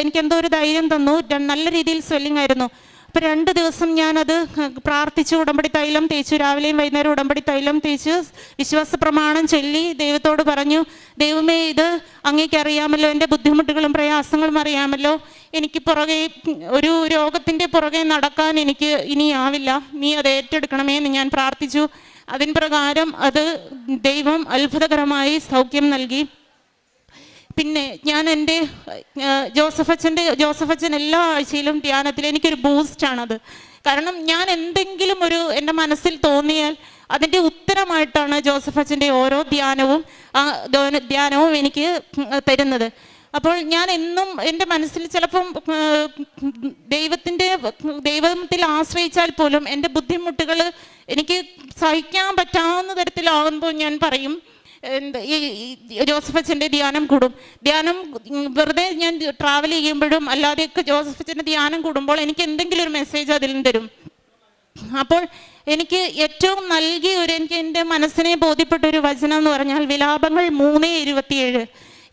എനിക്കെന്തോ ഒരു ധൈര്യം തന്നു. നല്ല രീതിയിൽ സ്വെല്ലിങ് ആയിരുന്നു. അപ്പോൾ 2 ദിവസം ഞാനത് പ്രാർത്ഥിച്ചു, ഉടമ്പടി തൈലം തേച്ചു. രാവിലെയും വൈകുന്നേരം ഉടമ്പടി തൈലം തേച്ച് വിശ്വാസ പ്രമാണം ചൊല്ലി ദൈവത്തോട് പറഞ്ഞു, ദൈവമേ, ഇത് അങ്ങേക്ക് അറിയാമല്ലോ, എൻ്റെ ബുദ്ധിമുട്ടുകളും പ്രയാസങ്ങളും അറിയാമല്ലോ. എനിക്ക് ഒരു രോഗത്തിൻ്റെ പുറകെ നടക്കാൻ എനിക്ക് ഇനിയാവില്ല. നീ അത് ഏറ്റെടുക്കണമേ എന്ന് ഞാൻ പ്രാർത്ഥിച്ചു. അതിൻ പ്രകാരം ദൈവം അത്ഭുതകരമായി സൗഖ്യം നൽകി. പിന്നെ ഞാൻ എൻ്റെ ജോസഫ് അച്ഛൻ എല്ലാ ആഴ്ചയിലും ധ്യാനത്തിൽ എനിക്കൊരു ബൂസ്റ്റാണത്. കാരണം ഞാൻ എന്തെങ്കിലും എൻ്റെ മനസ്സിൽ തോന്നിയാൽ അതിൻ്റെ ഉത്തരമായിട്ടാണ് ജോസഫ് അച്ഛൻ്റെ ഓരോ ധ്യാനവും എനിക്ക് തരുന്നത്. അപ്പോൾ ഞാൻ എന്നും എൻ്റെ മനസ്സിൽ ചിലപ്പം ദൈവത്തിൽ ആശ്രയിച്ചാൽ പോലും എൻ്റെ ബുദ്ധിമുട്ടുകൾ എനിക്ക് സഹിക്കാൻ പറ്റാവുന്ന തരത്തിലാകുമ്പോൾ ഞാൻ പറയും, ജോസഫ് അച്ഛൻ്റെ ധ്യാനം കൂടും. വെറുതെ ഞാൻ ട്രാവൽ ചെയ്യുമ്പോഴും അല്ലാതെയൊക്കെ ജോസഫ് അച്ഛൻ്റെ ധ്യാനം കൂടുമ്പോൾ എനിക്ക് എന്തെങ്കിലും ഒരു മെസ്സേജ് അതിൽ തരും. അപ്പോൾ എനിക്ക് ഏറ്റവും എനിക്ക് എൻ്റെ മനസ്സിനെ ബോധ്യപ്പെട്ട ഒരു വചനം എന്ന് പറഞ്ഞാൽ വിലാപങ്ങൾ 3:27.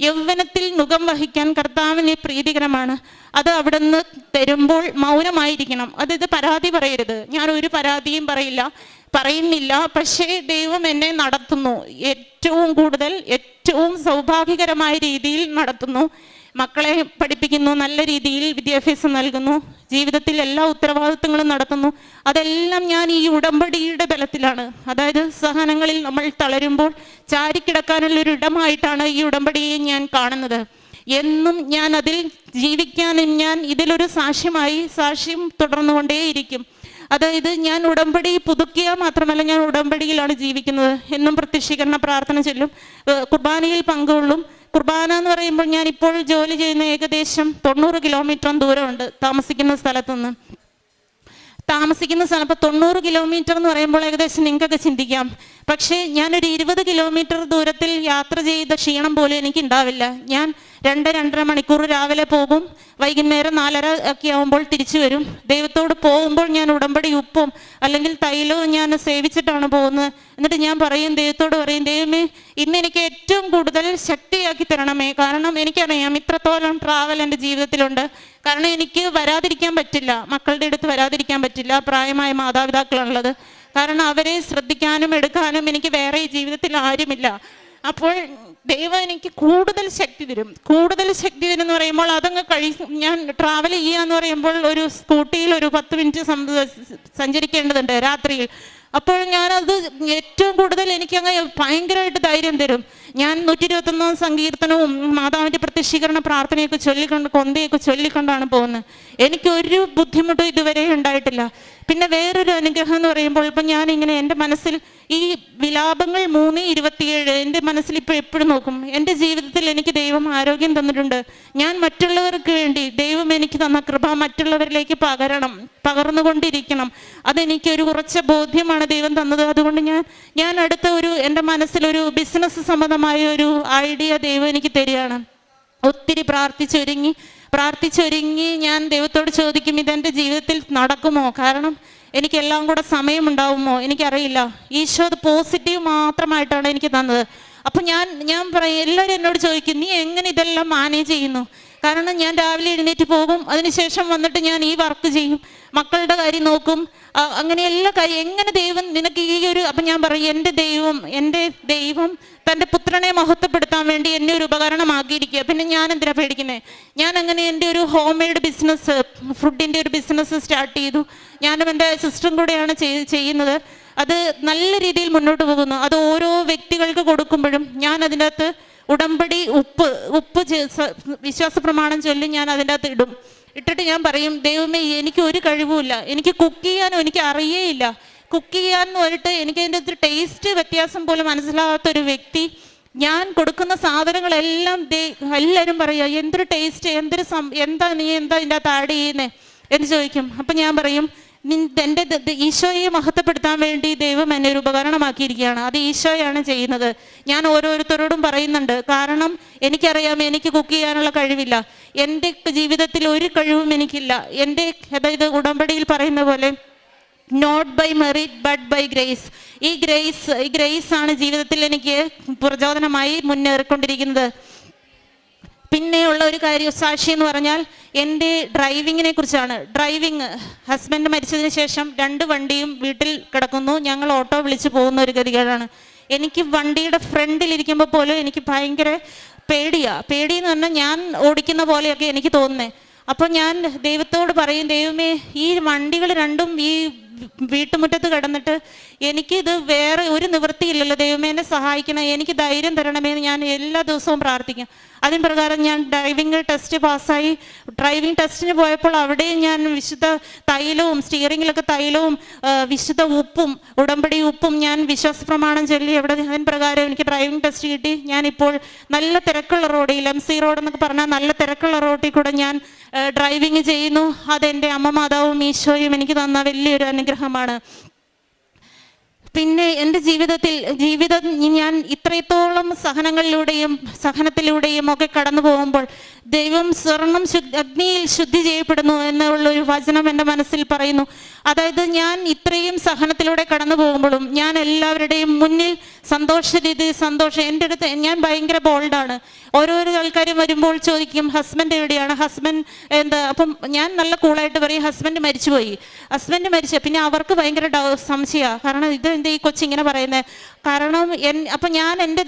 യൗവനത്തിൽ മുഖം വഹിക്കാൻ കർത്താവിന് പ്രീതികരമാണ്. അത് അവിടുന്ന് തരുമ്പോൾ മൗനമായിരിക്കണം. ഇത് പരാതി പറയരുത്. ഞാൻ ഒരു പരാതിയും പറയുന്നില്ല. പക്ഷേ ദൈവം എന്നെ നടത്തുന്നു. ഏറ്റവും സൗഭാഗ്യകരമായ രീതിയിൽ നടത്തുന്നു. മക്കളെ പഠിപ്പിക്കുന്നു, നല്ല രീതിയിൽ വിദ്യാഭ്യാസം നൽകുന്നു, ജീവിതത്തിൽ എല്ലാ ഉത്തരവാദിത്വങ്ങളും നടത്തുന്നു. അതെല്ലാം ഞാൻ ഈ ഉടമ്പടിയുടെ ബലത്തിലാണ്. അതായത് സഹനങ്ങളിൽ നമ്മൾ തളരുമ്പോൾ ചാരിക്കിടക്കാനുള്ളൊരു ഇടമായിട്ടാണ് ഈ ഉടമ്പടിയെ ഞാൻ കാണുന്നത്. എന്നും ഞാൻ അതിൽ ജീവിക്കാനും ഞാൻ ഇതിലൊരു സാക്ഷ്യം തുടർന്നുകൊണ്ടേയിരിക്കും. അതായത് ഞാൻ ഉടമ്പടി പുതുക്കിയ മാത്രമല്ല, ഞാൻ ഉടമ്പടിയിലാണ് ജീവിക്കുന്നത്. എന്നും പ്രത്യക്ഷീകരണ പ്രാർത്ഥന ചൊല്ലും, കുർബാനയിൽ പങ്കുകൊള്ളും. കുർബാന എന്ന് പറയുമ്പോൾ ഞാൻ ഇപ്പോൾ ജോലി ചെയ്യുന്ന ഏകദേശം 90 കിലോമീറ്റർ ദൂരമുണ്ട് താമസിക്കുന്ന സ്ഥലത്തുനിന്ന്. അപ്പോൾ 90 കിലോമീറ്റർ എന്ന് പറയുമ്പോൾ ഏകദേശം നിങ്ങൾക്കൊക്കെ ചിന്തിക്കാം. പക്ഷേ ഞാനൊരു 20 കിലോമീറ്റർ ദൂരത്തിൽ യാത്ര ചെയ്ത ക്ഷീണം പോലും എനിക്ക് ഉണ്ടാവില്ല. ഞാൻ 2-2.5 മണിക്കൂർ രാവിലെ പോകും, വൈകുന്നേരം 4:30 ഒക്കെ ആകുമ്പോൾ തിരിച്ചു വരും. ദൈവത്തോട് പോകുമ്പോൾ ഞാൻ ഉടമ്പടി ഉപ്പും അല്ലെങ്കിൽ തൈലവും ഞാൻ സേവിച്ചിട്ടാണ് പോകുന്നത്. എന്നിട്ട് ഞാൻ ദൈവത്തോട് പറയും, ദൈവമേ ഇന്ന് എനിക്ക് ഏറ്റവും കൂടുതൽ ശക്തിയാക്കി തരണമേ. കാരണം എനിക്കറിയാം ഇത്രത്തോളം ട്രാവൽ എൻ്റെ ജീവിതത്തിലുണ്ട്. കാരണം എനിക്ക് വരാതിരിക്കാൻ പറ്റില്ല, മക്കളുടെ അടുത്ത് വരാതിരിക്കാൻ പറ്റില്ല. പ്രായമായ മാതാപിതാക്കളാണുള്ളത്. കാരണം അവരെ ശ്രദ്ധിക്കാനും എടുക്കാനും എനിക്ക് വേറെ ഈ ജീവിതത്തിൽ ആരുമില്ല. അപ്പോൾ ദൈവം എനിക്ക് കൂടുതൽ ശക്തി തരും. എന്ന് പറയുമ്പോൾ അതങ്ങ് ഞാൻ ട്രാവൽ ചെയ്യാന്ന് പറയുമ്പോൾ ഒരു സ്കൂട്ടിയിൽ ഒരു 10 മിനിറ്റ് സഞ്ചരിക്കേണ്ടതുണ്ട് രാത്രിയിൽ. അപ്പോൾ ഞാനത് ഏറ്റവും കൂടുതൽ എനിക്കങ്ങ് ഭയങ്കരമായിട്ട് ധൈര്യം തരും. ഞാൻ 121 സങ്കീർത്തനവും മാതാവിൻ്റെ പ്രത്യക്ഷീകരണ പ്രാർത്ഥനയൊക്കെ കൊന്തയൊക്കെ ചൊല്ലിക്കൊണ്ടാണ് പോകുന്നത്. എനിക്കൊരു ബുദ്ധിമുട്ടും ഇതുവരെ ഉണ്ടായിട്ടില്ല. പിന്നെ വേറൊരു അനുഗ്രഹം എന്ന് പറയുമ്പോൾ ഇപ്പം ഞാനിങ്ങനെ എൻ്റെ മനസ്സിൽ ഈ വിലാപങ്ങൾ 3:27 എൻ്റെ മനസ്സിൽ ഇപ്പോൾ എപ്പോഴും നോക്കും. എൻ്റെ ജീവിതത്തിൽ എനിക്ക് ദൈവം ആരോഗ്യം തന്നിട്ടുണ്ട്. ഞാൻ മറ്റുള്ളവർക്ക് വേണ്ടി ദൈവം എനിക്ക് തന്ന കൃപ മറ്റുള്ളവരിലേക്ക് പകർന്നുകൊണ്ടിരിക്കണം. അതെനിക്കൊരു കുറച്ച് ബോധ്യമാണ് ദൈവം തന്നത്. അതുകൊണ്ട് ഞാൻ അടുത്ത എൻ്റെ മനസ്സിലൊരു ബിസിനസ് സംബന്ധമായ ഒരു ഐഡിയ ദൈവം എനിക്ക് തരികയാണ്. ഒത്തിരി പ്രാർത്ഥിച്ചൊരുങ്ങി ഞാൻ ദൈവത്തോട് ചോദിക്കും, ഇതെൻ്റെ ജീവിതത്തിൽ നടക്കുമോ? കാരണം എനിക്കെല്ലാം കൂടെ സമയമുണ്ടാവുമോ എനിക്കറിയില്ല. ഈശോ അത് പോസിറ്റീവ് മാത്രമായിട്ടാണ് എനിക്ക് തന്നത്. അപ്പം ഞാൻ പറയും, എല്ലാവരും എന്നോട് ചോദിക്കും, നീ എങ്ങനെ ഇതെല്ലാം മാനേജ് ചെയ്യുന്നു? കാരണം ഞാൻ രാവിലെ എഴുന്നേറ്റ് പോകും, അതിനുശേഷം വന്നിട്ട് ഞാൻ ഈ വർക്ക് ചെയ്യും, മക്കളുടെ കാര്യം നോക്കും, അങ്ങനെ എല്ലാ കാര്യം എങ്ങനെ ദൈവം നിനക്ക് അപ്പം ഞാൻ പറയും, എൻ്റെ ദൈവം തൻ്റെ പുത്രനെ മഹത്വപ്പെടുത്താൻ വേണ്ടി എന്നെ ഒരു ഉപകരണമാക്കിയിരിക്കുക. പിന്നെ ഞാൻ എന്തിനാ പേടിക്കുന്നത്? ഞാൻ അങ്ങനെ എൻ്റെ ഒരു ഹോം മെയ്ഡ് ബിസിനസ്, ഫുഡിൻ്റെ ഒരു ബിസിനസ് സ്റ്റാർട്ട് ചെയ്തു. ഞാനും എൻ്റെ സിസ്റ്ററും കൂടെയാണ് ചെയ്യുന്നത്. അത് നല്ല രീതിയിൽ മുന്നോട്ട് പോകുന്നു. അത് ഓരോ വ്യക്തികൾക്ക് കൊടുക്കുമ്പോഴും ഞാൻ അതിൻ്റെ അകത്ത് ഉടമ്പടി ഉപ്പ് വിശ്വാസ പ്രമാണം ചൊല്ലി ഞാൻ അതിൻ്റെ അകത്ത് ഇട്ടിട്ട് ഞാൻ പറയും, ദൈവമേ എനിക്ക് ഒരു കഴിവുമില്ല, എനിക്ക് കുക്ക് ചെയ്യാനും എനിക്ക് അറിയേയില്ല. കുക്ക് ചെയ്യാന്ന് പറഞ്ഞിട്ട് എനിക്ക് അതിൻ്റെ ഒരു ടേസ്റ്റ് വ്യത്യാസം പോലും മനസ്സിലാകാത്തൊരു വ്യക്തി, ഞാൻ കൊടുക്കുന്ന സാധനങ്ങളെല്ലാം എല്ലാവരും പറയുക, എന്തൊരു ടേസ്റ്റ്, എന്താ ഇതിൻ്റെ അകത്ത് ആഡ് ചെയ്യുന്നേ എന്ന് ചോദിക്കും. അപ്പം ഞാൻ പറയും, എൻ്റെ ഈശോയെ മഹത്വപ്പെടുത്താൻ വേണ്ടി ദൈവം എന്നെ ഒരു ഉപകരണമാക്കിയിരിക്കുകയാണ്. അത് ഈശോയാണ് ചെയ്യുന്നത്. ഞാൻ ഓരോരുത്തരോടും പറയുന്നുണ്ട്. കാരണം എനിക്കറിയാം എനിക്ക് കുക്ക് ചെയ്യാനുള്ള കഴിവില്ല. എൻ്റെ ജീവിതത്തിൽ ഒരു കഴിവും എനിക്കില്ല. അതായത് ഉടമ്പടിയിൽ പറയുന്ന പോലെ not by merit but by grace. ഈ ഗ്രേസ് ആണ് ജീവിതത്തിൽ എനിക്ക് പ്രചോദനമായി മുന്നേറിക്കൊണ്ടിരിക്കുന്നത്. പിന്നെയുള്ള ഒരു സാക്ഷി എന്ന് പറഞ്ഞാൽ എൻ്റെ ഡ്രൈവിങ്ങിനെ കുറിച്ചാണ്. ഹസ്ബൻഡ് മരിച്ചതിന് ശേഷം 2 വണ്ടിയും വീട്ടിൽ കിടക്കുന്നു. ഞങ്ങൾ ഓട്ടോ വിളിച്ച് പോകുന്ന ഒരു ഗതികേടാണ്. എനിക്ക് വണ്ടിയുടെ ഫ്രണ്ടിലിരിക്കുമ്പോൾ പോലും എനിക്ക് ഭയങ്കര പേടിയെന്ന് പറഞ്ഞാൽ ഞാൻ ഓടിക്കുന്ന പോലെയൊക്കെ എനിക്ക് തോന്നുന്നത്. അപ്പോൾ ഞാൻ ദൈവത്തോട് പറയും, ദൈവമേ ഈ വണ്ടികൾ രണ്ടും ഈ വീട്ടുമുറ്റത്ത് കിടന്നിട്ട് എനിക്കിത് വേറെ ഒരു നിവൃത്തിയില്ലല്ലോ, ദൈവമേ എന്നെ സഹായിക്കണം, എനിക്ക് ധൈര്യം തരണമേന്ന് ഞാൻ എല്ലാ ദിവസവും പ്രാർത്ഥിക്കും. അതിന് പ്രകാരം ഞാൻ ഡ്രൈവിംഗ് ടെസ്റ്റ് പാസ്സായി. ഡ്രൈവിംഗ് ടെസ്റ്റിന് പോയപ്പോൾ അവിടെയും ഞാൻ വിശുദ്ധ തൈലവും സ്റ്റിയറിങ്ങിലൊക്കെ തൈലവും വിശുദ്ധ ഉപ്പും ഉടമ്പടി ഉപ്പും ഞാൻ വിശ്വാസ പ്രമാണം ചൊല്ലി അതിന് പ്രകാരം എനിക്ക് ഡ്രൈവിംഗ് ടെസ്റ്റ് കിട്ടി. ഞാനിപ്പോൾ നല്ല തിരക്കുള്ള റോഡിൽ, MC റോഡ് എന്നൊക്കെ പറഞ്ഞാൽ നല്ല തിരക്കുള്ള റോഡിൽ കൂടെ ഞാൻ ഡ്രൈവിംഗ് ചെയ്യുന്നു. അതെൻ്റെ അമ്മ മാതാവും ഈശോയും എനിക്ക് തന്ന വലിയൊരു അനുഗ്രഹമാണ്. പിന്നെ എൻ്റെ ജീവിതം ഞാൻ ഇത്രത്തോളം സഹനത്തിലൂടെയും ഒക്കെ കടന്നു പോകുമ്പോൾ ദൈവം സ്വർണം അഗ്നിയിൽ ശുദ്ധി ചെയ്യപ്പെടുന്നു എന്നുള്ളൊരു വചനം എൻ്റെ മനസ്സിൽ പറയുന്നു. അതായത് ഞാൻ ഇത്രയും സഹനത്തിലൂടെ കടന്നു പോകുമ്പോഴും ഞാൻ എല്ലാവരുടെയും മുന്നിൽ സന്തോഷം എൻ്റെ അടുത്ത് ഞാൻ ഭയങ്കര ബോൾഡാണ്. ഓരോരോ ആൾക്കാരും വരുമ്പോൾ ചോദിക്കും, ഹസ്ബൻഡ് എവിടെയാണ്, ഹസ്ബൻഡ് എന്താ? അപ്പം ഞാൻ നല്ല കൂളായിട്ട് പറയും, ഹസ്ബൻഡ് മരിച്ചു. പിന്നെ അവർക്ക് ഭയങ്കര സംശയമാണ്. കാരണം ഇത് ഈ കൊച്ചിങ്ങനെ പറയുന്നത്. കാരണം അപ്പം ഞാൻ എൻ്റെ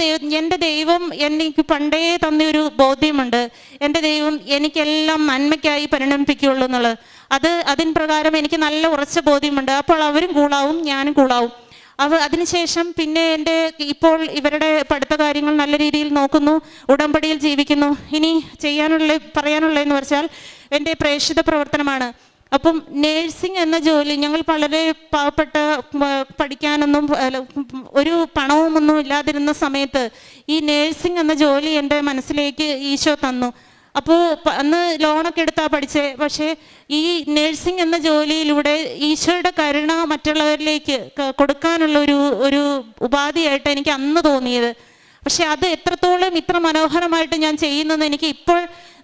ദൈവം എനിക്ക് പണ്ടേ തന്നൊരു ബോധ്യമുണ്ട്. എൻ്റെ ദൈവം എനിക്കെല്ലാം നന്മയ്ക്കായി പരിണമിപ്പിക്കുകയുള്ളൂ എന്നുള്ളത്. അതിന് പ്രകാരം എനിക്ക് നല്ല ഉറച്ച ബോധ്യമുണ്ട്. അപ്പോൾ അവരും കൂളാവും, ഞാനും കൂളാവും. അതിനുശേഷം പിന്നെ എൻ്റെ ഇപ്പോൾ ഇവരുടെ പഠിത്ത കാര്യങ്ങൾ നല്ല രീതിയിൽ നോക്കുന്നു, ഉടമ്പടിയിൽ ജീവിക്കുന്നു. ഇനി പറയാനുള്ളതെന്ന് വെച്ചാൽ എൻ്റെ പ്രേക്ഷിത പ്രവർത്തനമാണ്. അപ്പം നേഴ്സിംഗ് എന്ന ജോലി, ഞങ്ങൾ വളരെ പാവപ്പെട്ട, പഠിക്കാനൊന്നും ഒരു പണവുമൊന്നും ഇല്ലാതിരുന്ന സമയത്ത് ഈ നേഴ്സിംഗ് എന്ന ജോലി എൻ്റെ മനസ്സിലേക്ക് ഈശോ തന്നു. അപ്പോൾ അന്ന് ലോണൊക്കെ എടുത്താൽ പഠിച്ചേ. പക്ഷേ ഈ നേഴ്സിംഗ് എന്ന ജോലിയിലൂടെ ഈശോയുടെ കരുണ മറ്റുള്ളവരിലേക്ക് കൊടുക്കാനുള്ള ഒരു ഉപാധിയായിട്ട് എനിക്ക് അന്ന് തോന്നിയത്. പക്ഷെ അത് എത്രത്തോളം ഇത്ര മനോഹരമായിട്ട് ഞാൻ ചെയ്യുന്നതെന്ന്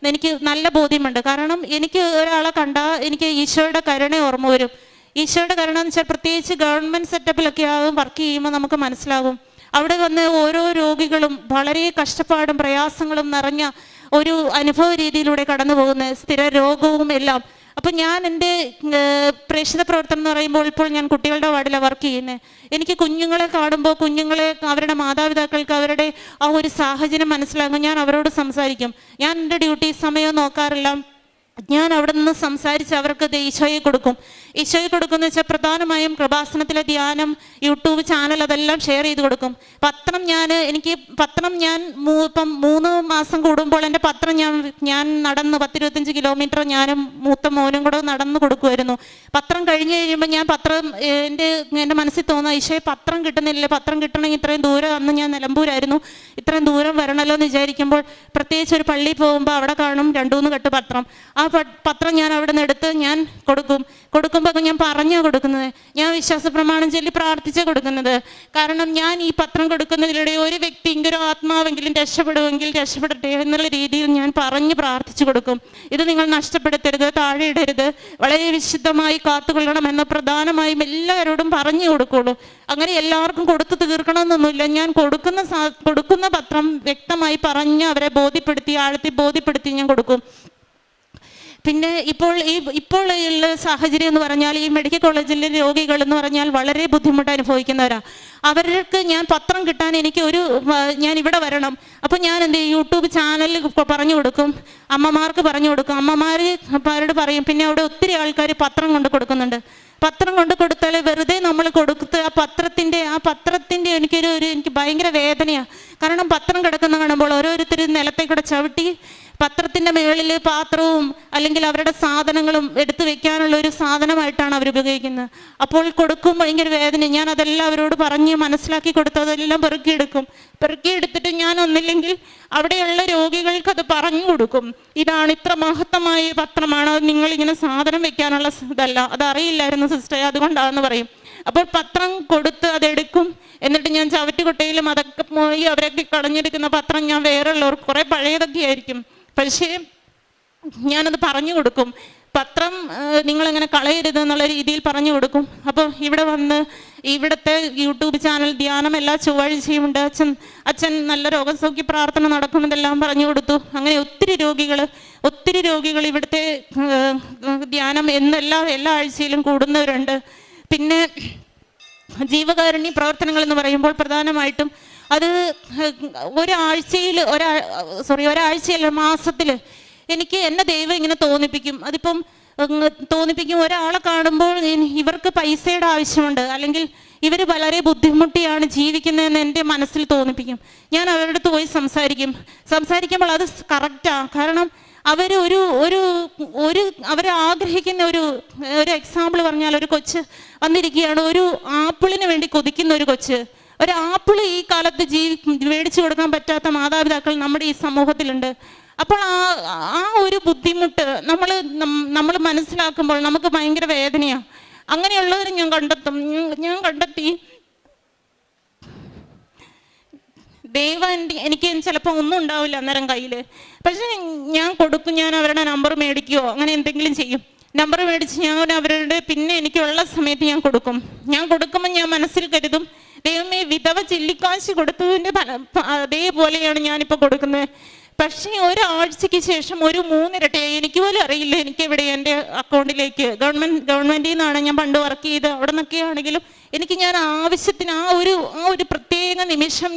എനിക്ക് നല്ല ബോധ്യമുണ്ട്. കാരണം എനിക്ക് ഒരാളെ കണ്ടാൽ എനിക്ക് ഈശോയുടെ കരുണ ഓർമ്മ വരും. ഈശോയുടെ കരുണ എന്ന് വെച്ചാൽ പ്രത്യേകിച്ച് ഗവൺമെൻറ് സെറ്റപ്പിലൊക്കെ ആകും വർക്ക് ചെയ്യുമ്പോൾ നമുക്ക് മനസ്സിലാകും. അവിടെ വന്ന് ഓരോ രോഗികളും വളരെ കഷ്ടപ്പാടും പ്രയാസങ്ങളും നിറഞ്ഞ ഒരു അനുഭവ രീതിയിലൂടെ കടന്നു പോകുന്ന സ്ഥിര രോഗവും എല്ലാം. അപ്പം ഞാൻ എൻ്റെ പ്രേക്ഷിത പ്രവർത്തനം എന്ന് പറയുമ്പോൾ ഇപ്പോൾ ഞാൻ കുട്ടികളുടെ വാർഡിലാണ് വർക്ക് ചെയ്യുന്നത്. എനിക്ക് കുഞ്ഞുങ്ങളെ കാണുമ്പോൾ അവരുടെ മാതാപിതാക്കൾക്ക് അവരുടെ ആ ഒരു സാഹചര്യം മനസ്സിലാകും. ഞാൻ അവരോട് സംസാരിക്കും. ഞാൻ എൻ്റെ ഡ്യൂട്ടി സമയം നോക്കാറില്ല. ഞാൻ അവിടെ നിന്ന് സംസാരിച്ച് അവർക്ക് ഈശോയെ കൊടുക്കും. ഈശോയെ കൊടുക്കുമെന്ന് വെച്ചാൽ പ്രധാനമായും കൃപാസനത്തിലെ ധ്യാനം, യൂട്യൂബ് ചാനൽ അതെല്ലാം ഷെയർ ചെയ്ത് കൊടുക്കും. പത്രം ഞാൻ ഇപ്പം 3 മാസം കൂടുമ്പോൾ എൻ്റെ പത്രം ഞാൻ നടന്ന് 10-25 കിലോമീറ്റർ ഞാനും മൂത്ത മോനും കൂടെ നടന്ന് കൊടുക്കുമായിരുന്നു. പത്രം കഴിഞ്ഞ് കഴിയുമ്പോൾ ഞാൻ എൻ്റെ മനസ്സിൽ തോന്നുക, ഈശോയെ പത്രം കിട്ടുന്നില്ല, പത്രം കിട്ടണമെങ്കിൽ ഇത്രയും ദൂരം, അന്ന് ഞാൻ നിലമ്പൂരായിരുന്നു, ഇത്രയും ദൂരം വരണമല്ലോ എന്ന് വിചാരിക്കുമ്പോൾ പ്രത്യേകിച്ച് ഒരു പള്ളിയിൽ പോകുമ്പോൾ അവിടെ കാണും 2-3 കെട്ട് പത്രം. ആ പത്രം ഞാൻ അവിടെ നിന്ന് എടുത്ത് ഞാൻ കൊടുക്കുമ്പോൾ ഞാൻ പറഞ്ഞാണ് കൊടുക്കുന്നത്. ഞാൻ വിശ്വാസ പ്രമാണം ചൊല്ലി പ്രാർത്ഥിച്ചാണ് കൊടുക്കുന്നത്. കാരണം ഞാൻ ഈ പത്രം കൊടുക്കുന്നതിലൂടെ ഒരു വ്യക്തിയെങ്കിലും ആത്മാവെങ്കിലും രക്ഷപ്പെടുമെങ്കിൽ രക്ഷപ്പെടട്ടെ എന്നുള്ള രീതിയിൽ ഞാൻ പറഞ്ഞ് പ്രാർത്ഥിച്ചു കൊടുക്കും. ഇത് നിങ്ങൾ നഷ്ടപ്പെടുത്തരുത്, താഴെ ഇടരുത്, വളരെ വിശുദ്ധമായി കാത്തുകൊള്ളണമെന്ന് പ്രധാനമായും എല്ലാവരോടും പറഞ്ഞു കൊടുക്കുള്ളൂ. അങ്ങനെ എല്ലാവർക്കും കൊടുത്തു തീർക്കണമെന്നൊന്നുമില്ല. ഞാൻ കൊടുക്കുന്ന പത്രം വ്യക്തമായി പറഞ്ഞ് അവരെ ബോധ്യപ്പെടുത്തി ഞാൻ കൊടുക്കും. പിന്നെ ഇപ്പോൾ ഉള്ള സാഹചര്യം എന്ന് പറഞ്ഞാൽ ഈ മെഡിക്കൽ കോളേജിലെ രോഗികൾ എന്ന് പറഞ്ഞാൽ വളരെ ബുദ്ധിമുട്ട് അനുഭവിക്കുന്നവരാണ്. അവർക്ക് ഞാൻ പത്രം കിട്ടാൻ ഞാൻ ഇവിടെ വരണം. അപ്പോൾ ഞാൻ യൂട്യൂബ് ചാനലിൽ പറഞ്ഞു കൊടുക്കും, അമ്മമാർക്ക് പറഞ്ഞു കൊടുക്കും, അമ്മമാരോട് പറയും. പിന്നെ അവിടെ ഒത്തിരി ആൾക്കാർ പത്രം കൊണ്ട് കൊടുക്കുന്നുണ്ട്. പത്രം കൊണ്ട് കൊടുത്താൽ വെറുതെ നമ്മൾ കൊടുത്ത് ആ പത്രത്തിൻ്റെ എനിക്ക് ഭയങ്കര വേദനയാണ്. കാരണം പത്രം കിടക്കുന്ന കാണുമ്പോൾ ഓരോരുത്തരും നിലത്തേക്കൂടെ ചവിട്ടി പത്രത്തിൻ്റെ മുകളിൽ പാത്രവും അല്ലെങ്കിൽ അവരുടെ സാധനങ്ങളും എടുത്തു വെക്കാനുള്ള ഒരു സാധനമായിട്ടാണ് അവർ ഉപയോഗിക്കുന്നത്. അപ്പോൾ കൊടുക്കും ഭയങ്കര വേദന. ഞാൻ അതെല്ലാം അവരോട് പറഞ്ഞ് മനസ്സിലാക്കി കൊടുത്ത് അതെല്ലാം പെറുക്കിയെടുത്തിട്ട് ഞാൻ ഒന്നില്ലെങ്കിൽ അവിടെയുള്ള രോഗികൾക്ക് അത് പറഞ്ഞു കൊടുക്കും. ഇതാണ് ഇത്ര മഹത്തമായ പത്രമാണ്, നിങ്ങളിങ്ങനെ സാധനം വെക്കാനുള്ള ഇതല്ല, അതറിയില്ലായിരുന്നു സിസ്റ്റർ, അതുകൊണ്ടാണെന്ന് പറയും. അപ്പോൾ പത്രം കൊടുത്ത് അതെടുക്കും. എന്നിട്ട് ഞാൻ ചവറ്റുകുട്ടയിലും അതൊക്കെ പോയി അവരൊക്കെ കളഞ്ഞെടുക്കുന്ന പത്രം ഞാൻ വേറെയുള്ളവർ കുറേ പഴയതൊക്കെ ആയിരിക്കും, പക്ഷേ ഞാനത് പറഞ്ഞു കൊടുക്കും. പത്രം നിങ്ങളങ്ങനെ കളയരുത് എന്നുള്ള രീതിയിൽ പറഞ്ഞു കൊടുക്കും. അപ്പോൾ ഇവിടെ വന്ന് ഇവിടുത്തെ യൂട്യൂബ് ചാനൽ ധ്യാനം എല്ലാ ചൊവ്വാഴ്ചയുമുണ്ട്. അച്ഛൻ നല്ല രോഗസൗഖ്യ പ്രാർത്ഥന നടക്കുന്നതെല്ലാം പറഞ്ഞു കൊടുത്തു. അങ്ങനെ ഒത്തിരി രോഗികൾ ഇവിടുത്തെ ധ്യാനം എല്ലാ ആഴ്ചയിലും കൂടുന്നവരുണ്ട്. പിന്നെ ജീവകാരുണ്യ പ്രവർത്തനങ്ങൾ എന്ന് പറയുമ്പോൾ പ്രധാനമായിട്ടും അത് ഒരാഴ്ചയിൽ മാസത്തിൽ എനിക്ക് എന്നെ ദൈവം ഇങ്ങനെ തോന്നിപ്പിക്കും. അതിപ്പം തോന്നിപ്പിക്കും, ഒരാളെ കാണുമ്പോൾ ഇവർക്ക് പൈസയുടെ ആവശ്യമുണ്ട്, അല്ലെങ്കിൽ ഇവർ വളരെ ബുദ്ധിമുട്ടിയാണ് ജീവിക്കുന്നതെന്ന് എൻ്റെ മനസ്സിൽ തോന്നിപ്പിക്കും. ഞാൻ അവരുടെ അടുത്ത് പോയി സംസാരിക്കുമ്പോൾ അത് കറക്റ്റാണ്. കാരണം അവർ ആഗ്രഹിക്കുന്ന ഒരു എക്സാമ്പിൾ പറഞ്ഞാൽ, ഒരു കൊച്ച് വന്നിരിക്കുകയാണ്, ഒരു ആപ്പിളിന് വേണ്ടി കൊതിക്കുന്ന ഒരു കൊച്ച്. ഒരു ആപ്പിൾ ഈ കാലത്ത് മേടിച്ചു കൊടുക്കാൻ പറ്റാത്ത മാതാപിതാക്കൾ നമ്മുടെ ഈ സമൂഹത്തിലുണ്ട്. അപ്പോൾ ആ ഒരു ബുദ്ധിമുട്ട് നമ്മൾ മനസ്സിലാക്കുമ്പോൾ നമുക്ക് ഭയങ്കര വേദനയാണ്. അങ്ങനെയുള്ളവർ ഞാൻ കണ്ടെത്തി ദൈവം എനിക്ക് ചിലപ്പോൾ ഒന്നും ഉണ്ടാവില്ല അന്നേരം കയ്യിൽ, പക്ഷെ ഞാൻ കൊടുക്കും. ഞാൻ അവരുടെ നമ്പർ മേടിക്കുകയോ അങ്ങനെ എന്തെങ്കിലും ചെയ്യും. നമ്പർ മേടിച്ച് ഞാൻ അവരുടെ പിന്നെ എനിക്കുള്ള സമയത്ത് ഞാൻ കൊടുക്കുമ്പോൾ ഞാൻ മനസ്സിൽ കരുതും, ദൈവമേ വിധവ ചില്ലിക്കാശ് കൊടുത്തതിൻ്റെ അതേപോലെയാണ് ഞാനിപ്പോൾ കൊടുക്കുന്നത്. പക്ഷേ ഒരാഴ്ചയ്ക്ക് ശേഷം 3 ഇരട്ടിയായി. എനിക്ക് പോലും അറിയില്ല എനിക്കെവിടെ എൻ്റെ അക്കൗണ്ടിലേക്ക് ഗവൺമെൻറ്റിൽ നിന്നാണ് ഞാൻ പണ്ട് വർക്ക് ചെയ്ത്, അവിടെ നിന്നൊക്കെ ആണെങ്കിലും എനിക്ക് ഞാൻ ആവശ്യത്തിന് ആ ഒരു പ്രത്യേക നിമിഷം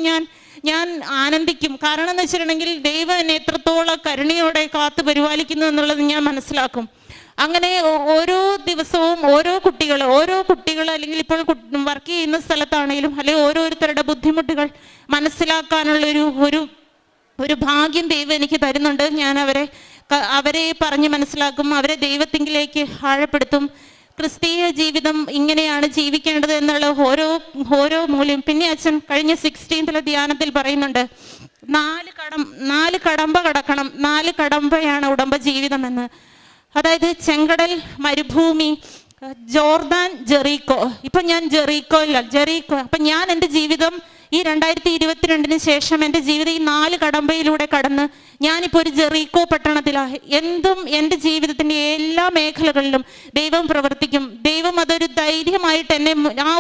ഞാൻ ആനന്ദിക്കും. കാരണം എന്ന് വെച്ചിട്ടുണ്ടെങ്കിൽ ദൈവം എന്നെ എത്രത്തോളം കരുണയോടെ കാത്തു പരിപാലിക്കുന്നു എന്നുള്ളത് ഞാൻ മനസ്സിലാക്കും. അങ്ങനെ ഓരോ ദിവസവും ഓരോ കുട്ടികൾ അല്ലെങ്കിൽ ഇപ്പോൾ വർക്ക് ചെയ്യുന്ന സ്ഥലത്താണെങ്കിലും അല്ലെങ്കിൽ ഓരോരുത്തരുടെ ബുദ്ധിമുട്ടുകൾ മനസ്സിലാക്കാനുള്ളൊരു ഒരു ഭാഗ്യം ദൈവം എനിക്ക് തരുന്നുണ്ട്. ഞാൻ അവരെ പറഞ്ഞ് മനസ്സിലാക്കും, അവരെ ദൈവത്തിങ്കിലേക്ക് ആഴപ്പെടുത്തും. ക്രിസ്തീയ ജീവിതം ഇങ്ങനെയാണ് ജീവിക്കേണ്ടത് എന്നുള്ള ഓരോ മൂല്യം. പിന്നെ അച്ഛൻ കഴിഞ്ഞ 16th ധ്യാനത്തിൽ പറയുന്നുണ്ട്, 4 കടമ്പ കടക്കണം, 4 കടമ്പയാണ് ഉടമ്പ ജീവിതം എന്ന്. അതായത് ചെങ്കടൽ, മരുഭൂമി, ജോർദാൻ, ജെറീക്കോ. ഇപ്പം ഞാൻ ജെറീക്കോ. അപ്പം ഞാൻ എൻ്റെ ജീവിതം ഈ 2022 ശേഷം എൻ്റെ ജീവിതം ഈ 4 കടമ്പയിലൂടെ കടന്ന് ഞാനിപ്പോൾ ഒരു ജെറീക്കോ പട്ടണത്തിലാണ്. എന്തും എൻ്റെ ജീവിതത്തിൻ്റെ എല്ലാ മേഖലകളിലും ദൈവം പ്രവർത്തിക്കും. ദൈവം അതൊരു ധൈര്യമായിട്ട് എന്നെ ആ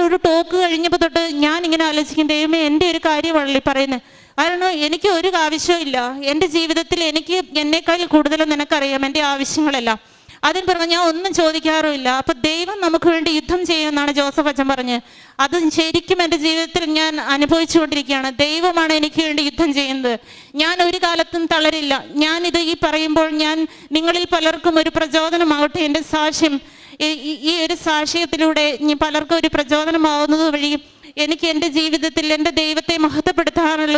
ഒരു ടോക്ക് കഴിഞ്ഞപ്പോൾ തൊട്ട് ഞാനിങ്ങനെ ആലോചിക്കും, ദൈവമേ എൻ്റെ ഒരു കാര്യമാണല്ലോ പറയുന്നത്. കാരണം എനിക്ക് ഒരു ആവശ്യമില്ല എൻ്റെ ജീവിതത്തിൽ. എന്നേക്കാൾ കൂടുതലും നിനക്കറിയാം എൻ്റെ ആവശ്യങ്ങളെല്ലാം. അതിന് പറഞ്ഞ ഞാൻ ഒന്നും ചോദിക്കാറുമില്ല. അപ്പം ദൈവം നമുക്ക് വേണ്ടി യുദ്ധം ചെയ്യുമെന്നാണ് ജോസഫ് അച്ഛൻ പറഞ്ഞത്. അത് ശരിക്കും എൻ്റെ ജീവിതത്തിൽ ഞാൻ അനുഭവിച്ചുകൊണ്ടിരിക്കുകയാണ്. ദൈവമാണ് എനിക്ക് വേണ്ടി യുദ്ധം ചെയ്യുന്നത്. ഞാൻ ഒരു കാലത്തും തളരില്ല. ഞാനിത് ഈ പറയുമ്പോൾ ഞാൻ നിങ്ങളിൽ പലർക്കും ഒരു പ്രചോദനമാവട്ടെ. എൻ്റെ സാക്ഷ്യം ഈ ഒരു സാക്ഷ്യത്തിലൂടെ പലർക്കും ഒരു പ്രചോദനമാവുന്നത് വഴി എനിക്ക് എൻ്റെ ജീവിതത്തിൽ എൻ്റെ ദൈവത്തെ മഹത്വപ്പെടുത്താനുള്ള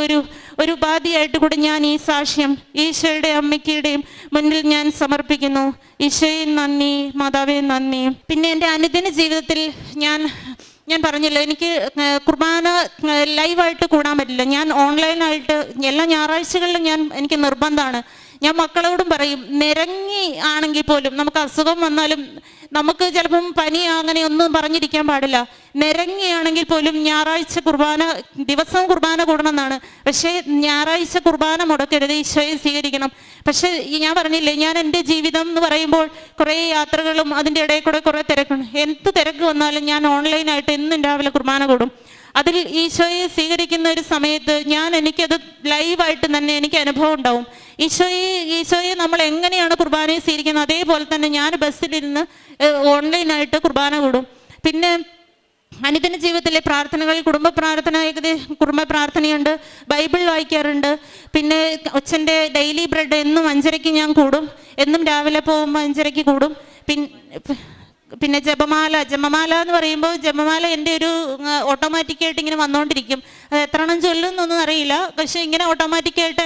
ഒരു ഉപാധിയായിട്ട് കൂടി ഞാൻ ഈ സാക്ഷ്യം ഈശോയുടെ അമ്മയ്ക്കയുടെയും മുന്നിൽ ഞാൻ സമർപ്പിക്കുന്നു. ഈശോയെ നന്ദി, മാതാവേ നന്ദി. പിന്നെ എൻ്റെ അനുദിന ജീവിതത്തിൽ ഞാൻ പറഞ്ഞല്ലോ, എനിക്ക് കുർബാന ലൈവായിട്ട് കൂടാൻ പറ്റില്ല. ഞാൻ ഓൺലൈനായിട്ട് എല്ലാ ഞായറാഴ്ചകളിലും എനിക്ക് നിർബന്ധമാണ്. ഞാൻ മക്കളോടും പറയും, നിരങ്ങി ആണെങ്കിൽ പോലും നമുക്ക് അസുഖം വന്നാലും നമുക്ക് ചിലപ്പം പനി അങ്ങനെ ഒന്നും പറഞ്ഞിരിക്കാൻ പാടില്ല. നിരങ്ങിയാണെങ്കിൽ പോലും ഞായറാഴ്ച ദിവസവും കുർബാന കൂടണമെന്നാണ്. പക്ഷേ ഞായറാഴ്ച കുർബാന മുടക്കരുത്, ഈശോയെ സ്വീകരിക്കണം. പക്ഷേ ഞാൻ പറഞ്ഞില്ലേ, ഞാൻ എൻ്റെ ജീവിതം എന്ന് പറയുമ്പോൾ കുറേ യാത്രകളും അതിൻ്റെ ഇടയിൽ കൂടെ കുറേ തിരക്കുണ്ട്. എന്ത് തിരക്ക് വന്നാലും ഞാൻ ഓൺലൈനായിട്ട് എന്നും രാവിലെ കുർബാന കൂടും. അതിൽ ഈശോയെ സ്വീകരിക്കുന്ന ഒരു സമയത്ത് എനിക്കത് ലൈവായിട്ട് തന്നെ എനിക്ക് അനുഭവം ഉണ്ടാവും. ഈശോയെ നമ്മൾ എങ്ങനെയാണ് കുർബാനയെ സ്വീകരിക്കുന്നത് അതേപോലെ തന്നെ ഞാൻ ബസ്സിലിരുന്ന് ഓൺലൈനായിട്ട് കുർബാന കൂടും. പിന്നെ അനുദിന ജീവിതത്തിലെ പ്രാർത്ഥനകൾ, കുടുംബ പ്രാർത്ഥനയുണ്ട്, ബൈബിൾ വായിക്കാറുണ്ട്. പിന്നെ അച്ഛൻ്റെ ഡെയിലി ബ്രെഡ് എന്നും 5:30 ഞാൻ കൂടും. എന്നും രാവിലെ പോകുമ്പോൾ 5:30 കൂടും. പിന്നെ ജപമാല എന്ന് പറയുമ്പോൾ ജപമാല എൻ്റെ ഒരു ഓട്ടോമാറ്റിക്കായിട്ട് ഇങ്ങനെ വന്നുകൊണ്ടിരിക്കും. അത് എത്രണ്ണം ചൊല്ലുന്നൊന്നും അറിയില്ല. പക്ഷേ ഇങ്ങനെ ഓട്ടോമാറ്റിക്കായിട്ട്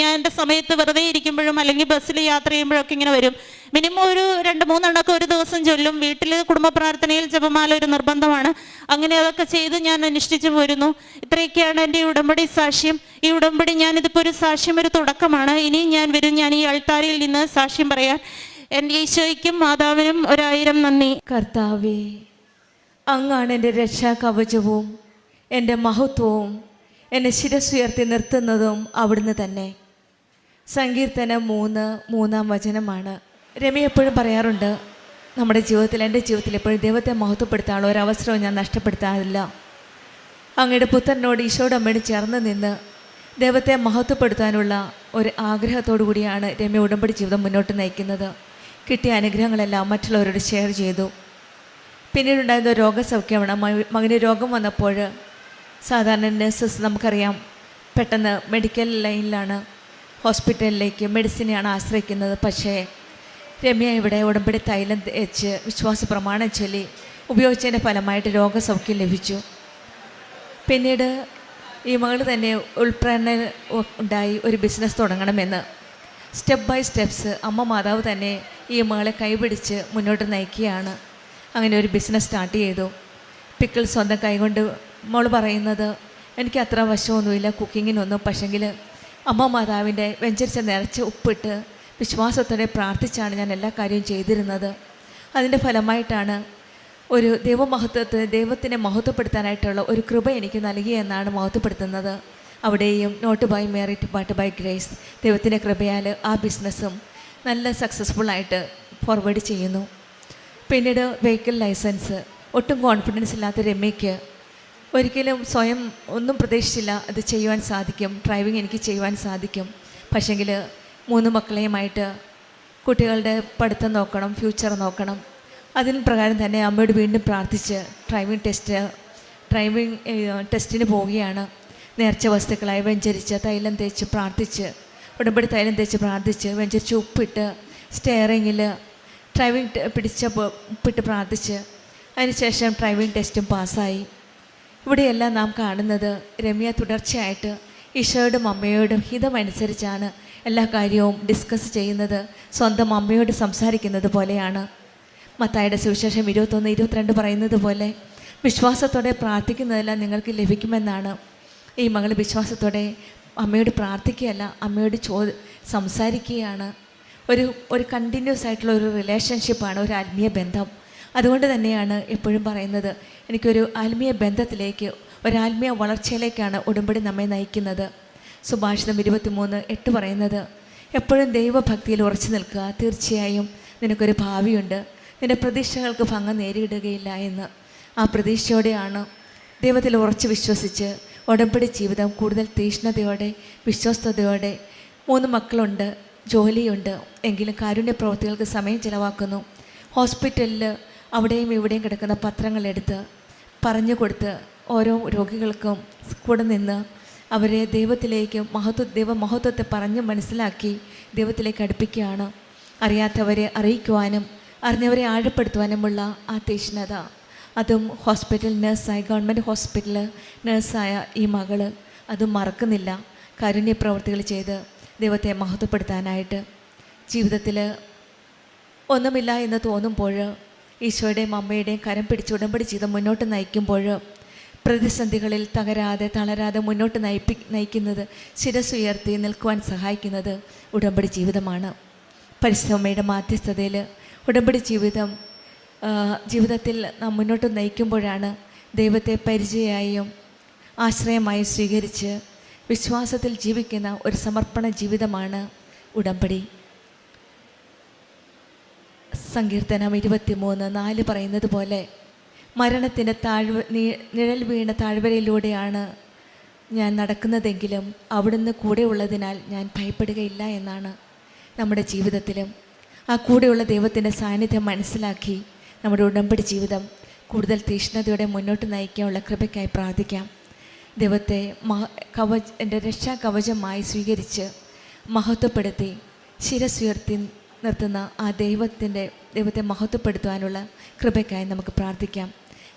ഞാൻ എൻ്റെ സമയത്ത് വെറുതെ ഇരിക്കുമ്പോഴും അല്ലെങ്കിൽ ബസ്സിൽ യാത്ര ചെയ്യുമ്പോഴൊക്കെ ഇങ്ങനെ വരും. മിനിമം ഒരു 2-3 എണ്ണമൊക്കെ ഒരു ദിവസം ചൊല്ലും. വീട്ടിൽ കുടുംബ പ്രാർത്ഥനയിൽ ജപമാല ഒരു നിർബന്ധമാണ്. അങ്ങനെ അതൊക്കെ ചെയ്ത് ഞാൻ അനുഷ്ഠിച്ചു പോരുന്നു. ഇത്രയൊക്കെയാണ് എൻ്റെ ഉടമ്പടി സാക്ഷ്യം. ഈ ഉടമ്പടി ഞാനിതിപ്പോൾ ഒരു സാക്ഷ്യം, ഒരു തുടക്കമാണ്. ഇനിയും ഞാൻ വരും. ഞാൻ ഈ അൾത്താരയിൽ നിന്ന് സാക്ഷ്യം പറയാൻ. എൻ്റെ ഈശോയ്ക്കും മാതാവിനും 1000 നന്ദി.
കർത്താവേ, അങ്ങാണ് എൻ്റെ രക്ഷാകവചവും എൻ്റെ മഹത്വവും. എന്നെ ശിരസ്സുയർത്തി നിർത്തുന്നതും അവിടുന്ന് തന്നെ. സങ്കീർത്തനം 3:3 വചനമാണ്. രമി എപ്പോഴും പറയാറുണ്ട്, നമ്മുടെ ജീവിതത്തിൽ, എൻ്റെ ജീവിതത്തിൽ എപ്പോഴും ദൈവത്തെ മഹത്വപ്പെടുത്താനുള്ള ഒരു അവസരവും ഞാൻ നഷ്ടപ്പെടുത്താറില്ല. അങ്ങയുടെ പുത്രനോട്, ഈശോയുടെ അമ്മയോട് ചേർന്ന് നിന്ന് ദൈവത്തെ മഹത്വപ്പെടുത്താനുള്ള ഒരു ആഗ്രഹത്തോടു കൂടിയാണ് രമ്യ ഉടമ്പടി ജീവിതം മുന്നോട്ട് നയിക്കുന്നത്. കിട്ടിയ അനുഗ്രഹങ്ങളെല്ലാം മറ്റുള്ളവരോട് ഷെയർ ചെയ്തു. പിന്നീടുണ്ടായിരുന്ന രോഗസൗഖ്യമാണ്. മകന് രോഗം വന്നപ്പോൾ സാധാരണ നഴ്സസ് നമുക്കറിയാം പെട്ടെന്ന് മെഡിക്കൽ ലൈനിലാണ്, ഹോസ്പിറ്റലിലേക്ക് മെഡിസിനെയാണ് ആശ്രയിക്കുന്നത്. പക്ഷേ രമ്യ ഇവിടെ ഉടമ്പടി തൈലം തേച്ച് വിശ്വാസ പ്രമാണം ചൊല്ലി ഉപയോഗിച്ചതിൻ്റെ ഫലമായിട്ട് രോഗസൗഖ്യം ലഭിച്ചു. പിന്നീട് ഈ മകൾ തന്നെ ഉൾപ്രേരണ ഉണ്ടായി ഒരു ബിസിനസ് തുടങ്ങണമെന്ന്. സ്റ്റെപ്പ് ബൈ സ്റ്റെപ്സ് അമ്മ മാതാവ് തന്നെ ഈ മകളെ കൈപിടിച്ച് മുന്നോട്ട് നയിക്കുകയാണ്. അങ്ങനെ ഒരു ബിസിനസ് സ്റ്റാർട്ട് ചെയ്തു. പിക്കിൾ സ്വന്തം കൈകൊണ്ട്. മോൾ പറയുന്നത്, എനിക്ക് അത്ര വശമൊന്നുമില്ല കുക്കിങ്ങിനൊന്നും, പക്ഷെങ്കിൽ അമ്മ മാതാവിൻ്റെ വെഞ്ചരിച്ച നിറച്ച് ഉപ്പിട്ട് വിശ്വാസത്തോടെ പ്രാർത്ഥിച്ചാണ് ഞാൻ എല്ലാ കാര്യവും ചെയ്തിരുന്നത്. അതിൻ്റെ ഫലമായിട്ടാണ് ഒരു ദൈവത്തിനെ മഹത്വപ്പെടുത്താനായിട്ടുള്ള ഒരു കൃപ എനിക്ക് നൽകിയെന്നാണ് മഹത്വപ്പെടുത്തുന്നത്. അവിടെയും not by merit but by grace, ദൈവത്തിൻ്റെ കൃപയാൽ ആ ബിസിനസ്സും നല്ല സക്സസ്ഫുള്ളായിട്ട് ഫോർവേഡ് ചെയ്യുന്നു. പിന്നീട് വെഹിക്കിൾ ലൈസൻസ്. ഒട്ടും കോൺഫിഡൻസ് ഇല്ലാത്ത രമ്യയ്ക്ക് ഒരിക്കലും സ്വയം ഒന്നും പ്രതീക്ഷിച്ചില്ല അത് ചെയ്യുവാൻ സാധിക്കും, ഡ്രൈവിംഗ് എനിക്ക് ചെയ്യുവാൻ സാധിക്കും. പക്ഷെങ്കിൽ 3 മക്കളെയുമായിട്ട് കുട്ടികളുടെ പഠിത്തം നോക്കണം, ഫ്യൂച്ചർ നോക്കണം. അതിന് പ്രകാരം തന്നെ അമ്മയോട് വീണ്ടും പ്രാർത്ഥിച്ച് ഡ്രൈവിംഗ് ടെസ്റ്റിന് പോവുകയാണ്. നേർച്ച വസ്തുക്കളായി വെഞ്ചരിച്ച് തൈലം തേച്ച് പ്രാർത്ഥിച്ച്, ഉടമ്പടി തൈലം തേച്ച് പ്രാർത്ഥിച്ച്, വെഞ്ചരിച്ച് ഉപ്പിട്ട് സ്റ്റെയറിങ്ങിൽ ഡ്രൈവിംഗ് പിടിച്ചിട്ട് പ്രാർത്ഥിച്ച് അതിനുശേഷം ഡ്രൈവിംഗ് ടെസ്റ്റും പാസ്സായി. ഇവിടെയെല്ലാം നാം കാണുന്നത് രമ്യ തുടർച്ചയായിട്ട് ഈശോയോടും അമ്മയോടും ഹിതമനുസരിച്ചാണ് എല്ലാ കാര്യവും ഡിസ്കസ് ചെയ്യുന്നത്, സ്വന്തം അമ്മയോട് സംസാരിക്കുന്നത് പോലെയാണ്. മത്തായിയുടെ സുവിശേഷം 21:22 പറയുന്നത് പോലെ വിശ്വാസത്തോടെ പ്രാർത്ഥിക്കുന്നതെല്ലാം നിങ്ങൾക്ക് ലഭിക്കുമെന്നാണ്. ഈ മകൾ വിശ്വാസത്തോടെ അമ്മയോട് പ്രാർത്ഥിക്കുകയല്ല, അമ്മയോട് സംസാരിക്കുകയാണ്. ഒരു കണ്ടിന്യൂസ് ആയിട്ടുള്ള ഒരു റിലേഷൻഷിപ്പാണ്, ഒരു ആത്മീയ ബന്ധം. അതുകൊണ്ട് തന്നെയാണ് എപ്പോഴും പറയുന്നത്, എനിക്കൊരു ആത്മീയ ബന്ധത്തിലേക്ക്, ഒരു ആത്മീയ വളർച്ചയിലേക്കാണ് ഉടമ്പടി നമ്മെ നയിക്കുന്നത്. സുഭാഷിതം 23:8 പറയുന്നത്, എപ്പോഴും ദൈവഭക്തിയിൽ ഉറച്ചു നിൽക്കുക, തീർച്ചയായും നിനക്കൊരു ഭാവിയുണ്ട്, നിൻ്റെ പ്രതീക്ഷകൾക്ക് ഭംഗം നേരിടുകയില്ല എന്ന്. ആ പ്രതീക്ഷയോടെയാണ് ദൈവത്തിൽ ഉറച്ച് വിശ്വസിച്ച് ഉടമ്പടി ജീവിതം കൂടുതൽ തീഷ്ണതയോടെ വിശ്വസ്തയോടെ. 3 മക്കളുണ്ട്, ജോലിയുണ്ട്, എങ്കിലും കാരുണ്യ പ്രവൃത്തികൾക്ക് സമയം ചിലവാക്കുന്നു. ഹോസ്പിറ്റലിൽ അവിടെയും ഇവിടെയും കിടക്കുന്ന പത്രങ്ങളെടുത്ത് പറഞ്ഞു കൊടുത്ത് ഓരോ രോഗികൾക്കും കൂടെ നിന്ന് അവരെ ദൈവത്തിലേക്ക് ദൈവമഹത്വത്തെ പറഞ്ഞ് മനസ്സിലാക്കി ദൈവത്തിലേക്ക് അടുപ്പിക്കുകയാണ്. അറിയാത്തവരെ അറിയിക്കുവാനും അറിഞ്ഞവരെ ആഴപ്പെടുത്തുവാനുമുള്ള ആ തീഷ്ണത, അതും ഹോസ്പിറ്റൽ നഴ്സായി, ഗവൺമെൻറ് ഹോസ്പിറ്റൽ നഴ്സായ ഈ മകള് അതും മറക്കുന്നില്ല. കാരുണ്യ പ്രവൃത്തികൾ ചെയ്ത് ദൈവത്തെ മഹത്വപ്പെടുത്താനായിട്ട്. ജീവിതത്തിൽ ഒന്നുമില്ല എന്ന് തോന്നുമ്പോൾ ഈശോയുടെയും അമ്മയുടെയും കരം പിടിച്ച് ഉടമ്പടി ചെയ്ത് മുന്നോട്ട് നയിക്കുമ്പോൾ പ്രതിസന്ധികളിൽ തളരാതെ മുന്നോട്ട് നയിക്കുന്നത്, ശിരസ്സുയർത്തി നിൽക്കുവാൻ സഹായിക്കുന്നത് ഉടമ്പടി ജീവിതമാണ്. പരിശുദ്ധമ്മയുടെ മാധ്യസ്ഥതയിൽ ഉടമ്പടി ജീവിതത്തിൽ നാം മുന്നോട്ട് നയിക്കുമ്പോഴാണ് ദൈവത്തെ പരിചയമായും ആശ്രയമായും സ്വീകരിച്ച് വിശ്വാസത്തിൽ ജീവിക്കുന്ന ഒരു സമർപ്പണ ജീവിതമാണ് ഉടമ്പടി. സങ്കീർത്തനം 23:4 പറയുന്നത് പോലെ, മരണത്തിൻ്റെ നിഴൽ വീണ താഴ്വരയിലൂടെയാണ് ഞാൻ നടക്കുന്നതെങ്കിലും അവിടുന്ന് കൂടെ ഉള്ളതിനാൽ ഞാൻ ഭയപ്പെടുകയില്ല എന്നാണ്. നമ്മുടെ ജീവിതത്തിലും ആ കൂടെയുള്ള ദൈവത്തിൻ്റെ സാന്നിധ്യം മനസ്സിലാക്കി നമ്മുടെ ഉടമ്പടി ജീവിതം കൂടുതൽ തീഷ്ണതയോടെ മുന്നോട്ട് നയിക്കാനുള്ള കൃപയ്ക്കായി പ്രാർത്ഥിക്കാം. ദൈവത്തെ എൻ്റെ രക്ഷാ കവചമായി സ്വീകരിച്ച് മഹത്വപ്പെടുത്തി ശിരസ്സുയർത്തി നിർത്തുന്ന ആ ദൈവത്തെ മഹത്വപ്പെടുത്തുവാനുള്ള കൃപയ്ക്കായി നമുക്ക് പ്രാർത്ഥിക്കാം.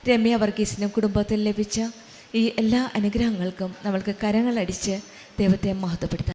രമ്യ വർഗീസിനും കുടുംബത്തിൽ ലഭിച്ച ഈ എല്ലാ അനുഗ്രഹങ്ങൾക്കും നമ്മൾക്ക് കരങ്ങളടിച്ച് ദൈവത്തെ മഹത്വപ്പെടുത്താം.